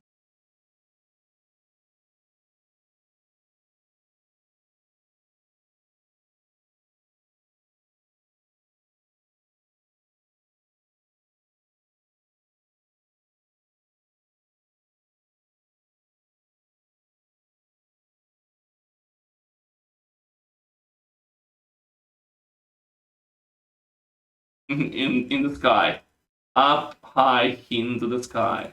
In the sky, up high into the sky.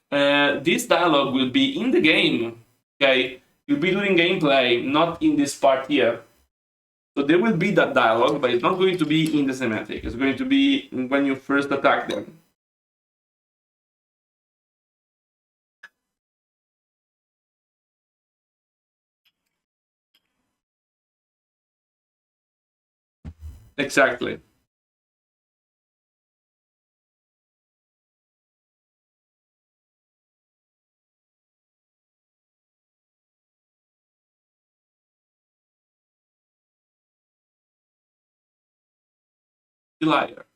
This dialogue will be in the game. Okay, you'll be doing gameplay, not in this part here. So there will be that dialogue, but it's not going to be in the cinematic. It's going to be when you first attack them. Exactly. Liar.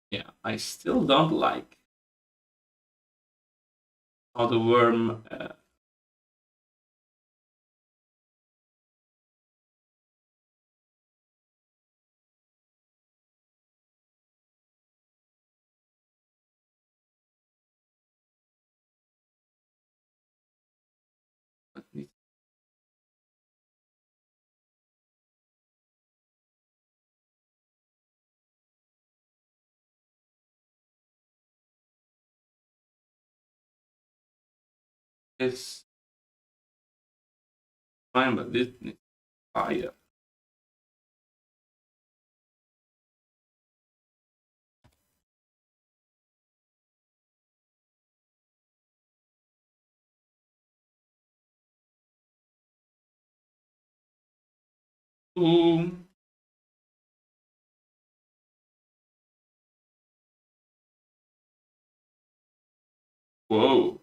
Yeah, I still don't like how the worm. Is fine, but this needs higher. Boom. Whoa.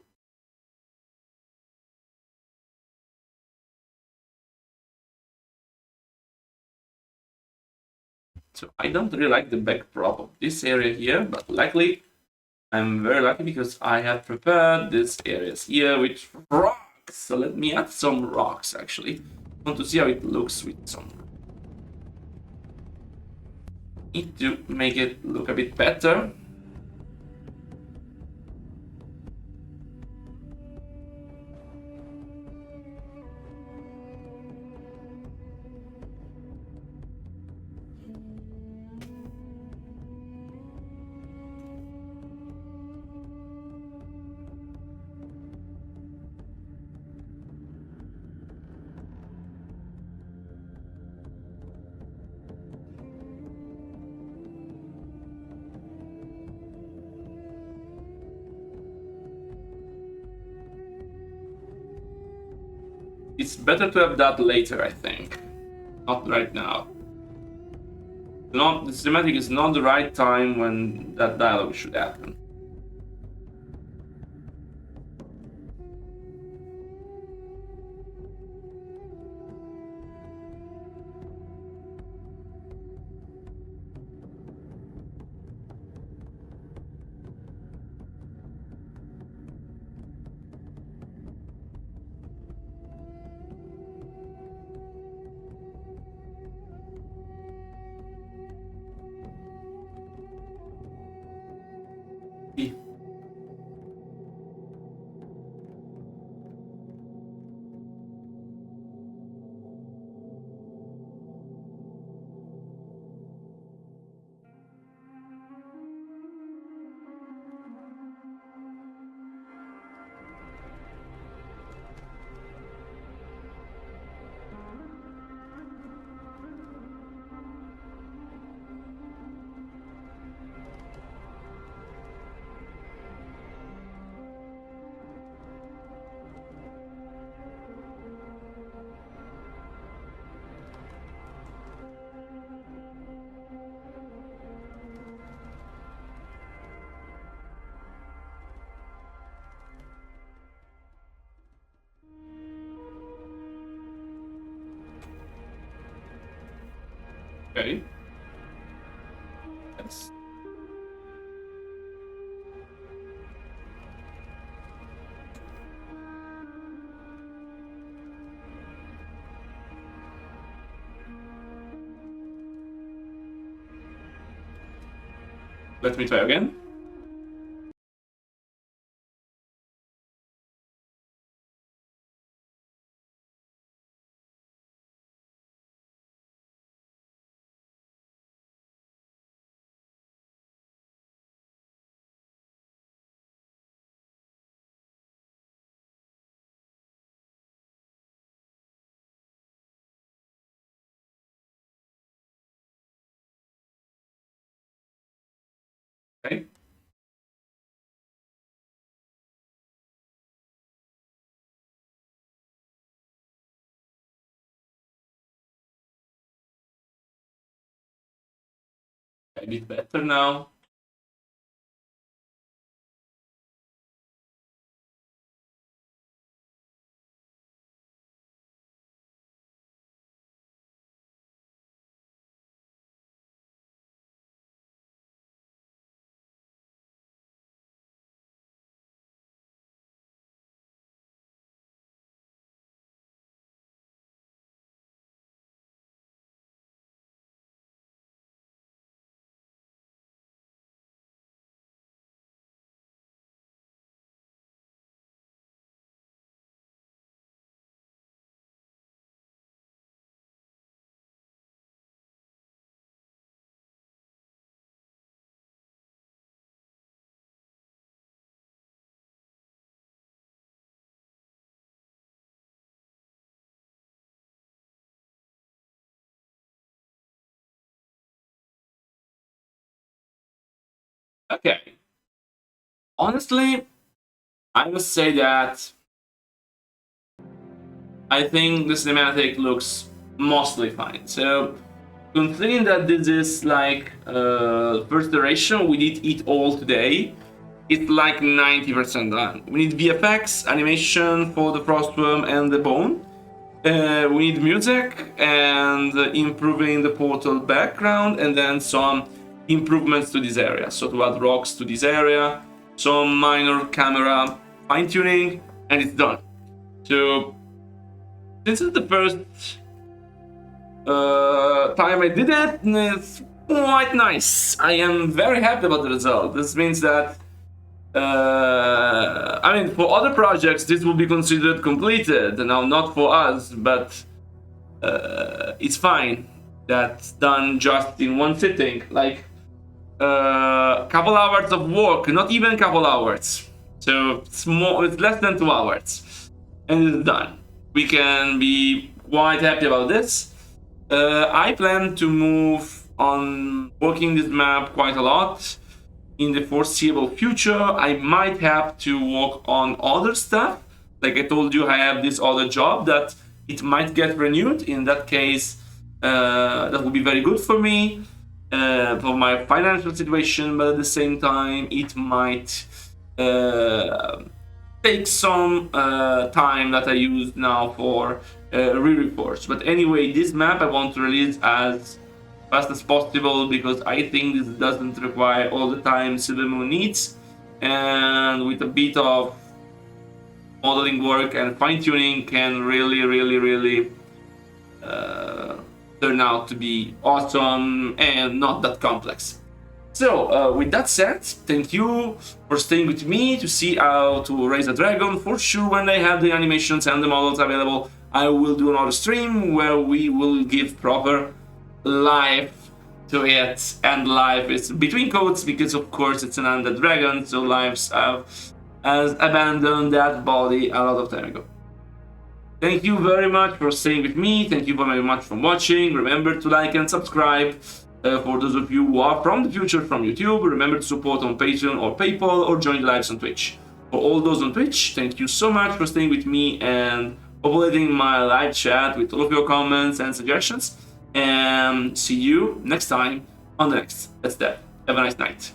So I don't really like the backdrop of this area here, but luckily I'm very lucky because I have prepared these areas here with rocks. So let me add some rocks actually. I want to see how it looks with some. Need to make it look a bit better. It's better to have that later, I think. Not right now. The cinematic is not the right time when that dialogue should happen. Okay. Yes. Let me try again. Okay. A bit better now. Okay. Honestly, I must say that I think the cinematic looks mostly fine. So, considering that this is like first iteration, we did it all today. It's like 90% done. We need VFX, animation for the frostworm and the bone. We need music and improving the portal background, and then some improvements to this area. So to add rocks to this area, some minor camera fine-tuning, and it's done. So this is the first time I did it, and it's quite nice. I am very happy about the result. This means that I mean, for other projects, this will be considered completed. Now, not for us, but it's fine. That's done just in one sitting. Like, couple hours of work, not even couple hours. So it's less than 2 hours, and it's done. We can be quite happy about this. I plan to move on working this map quite a lot. In the foreseeable future, I might have to work on other stuff. Like I told you, I have this other job that it might get renewed. In that case, that would be very good for me, for my financial situation, but at the same time, it might take some time that I use now for Re-Reforged. But anyway, this map I want to release as fast as possible, because I think this doesn't require all the time Silver Moon needs, and with a bit of modeling work and fine-tuning can really turn out to be awesome and not that complex. So with that said, thank you for staying with me to see how to raise a dragon. For sure, when I have the animations and the models available, I will do another stream where we will give proper life to it, and life is between quotes because of course it's an undead dragon, so lives has abandoned that body a lot of time ago. Thank you very much for staying with me. Thank you very much for watching. Remember to like and subscribe. For those of you who are from the future from YouTube, remember to support on Patreon or PayPal, or join the lives on Twitch. For all those on Twitch, thank you so much for staying with me and populating my live chat with all of your comments and suggestions. And see you next time on the next Let's Dev. Have a nice night.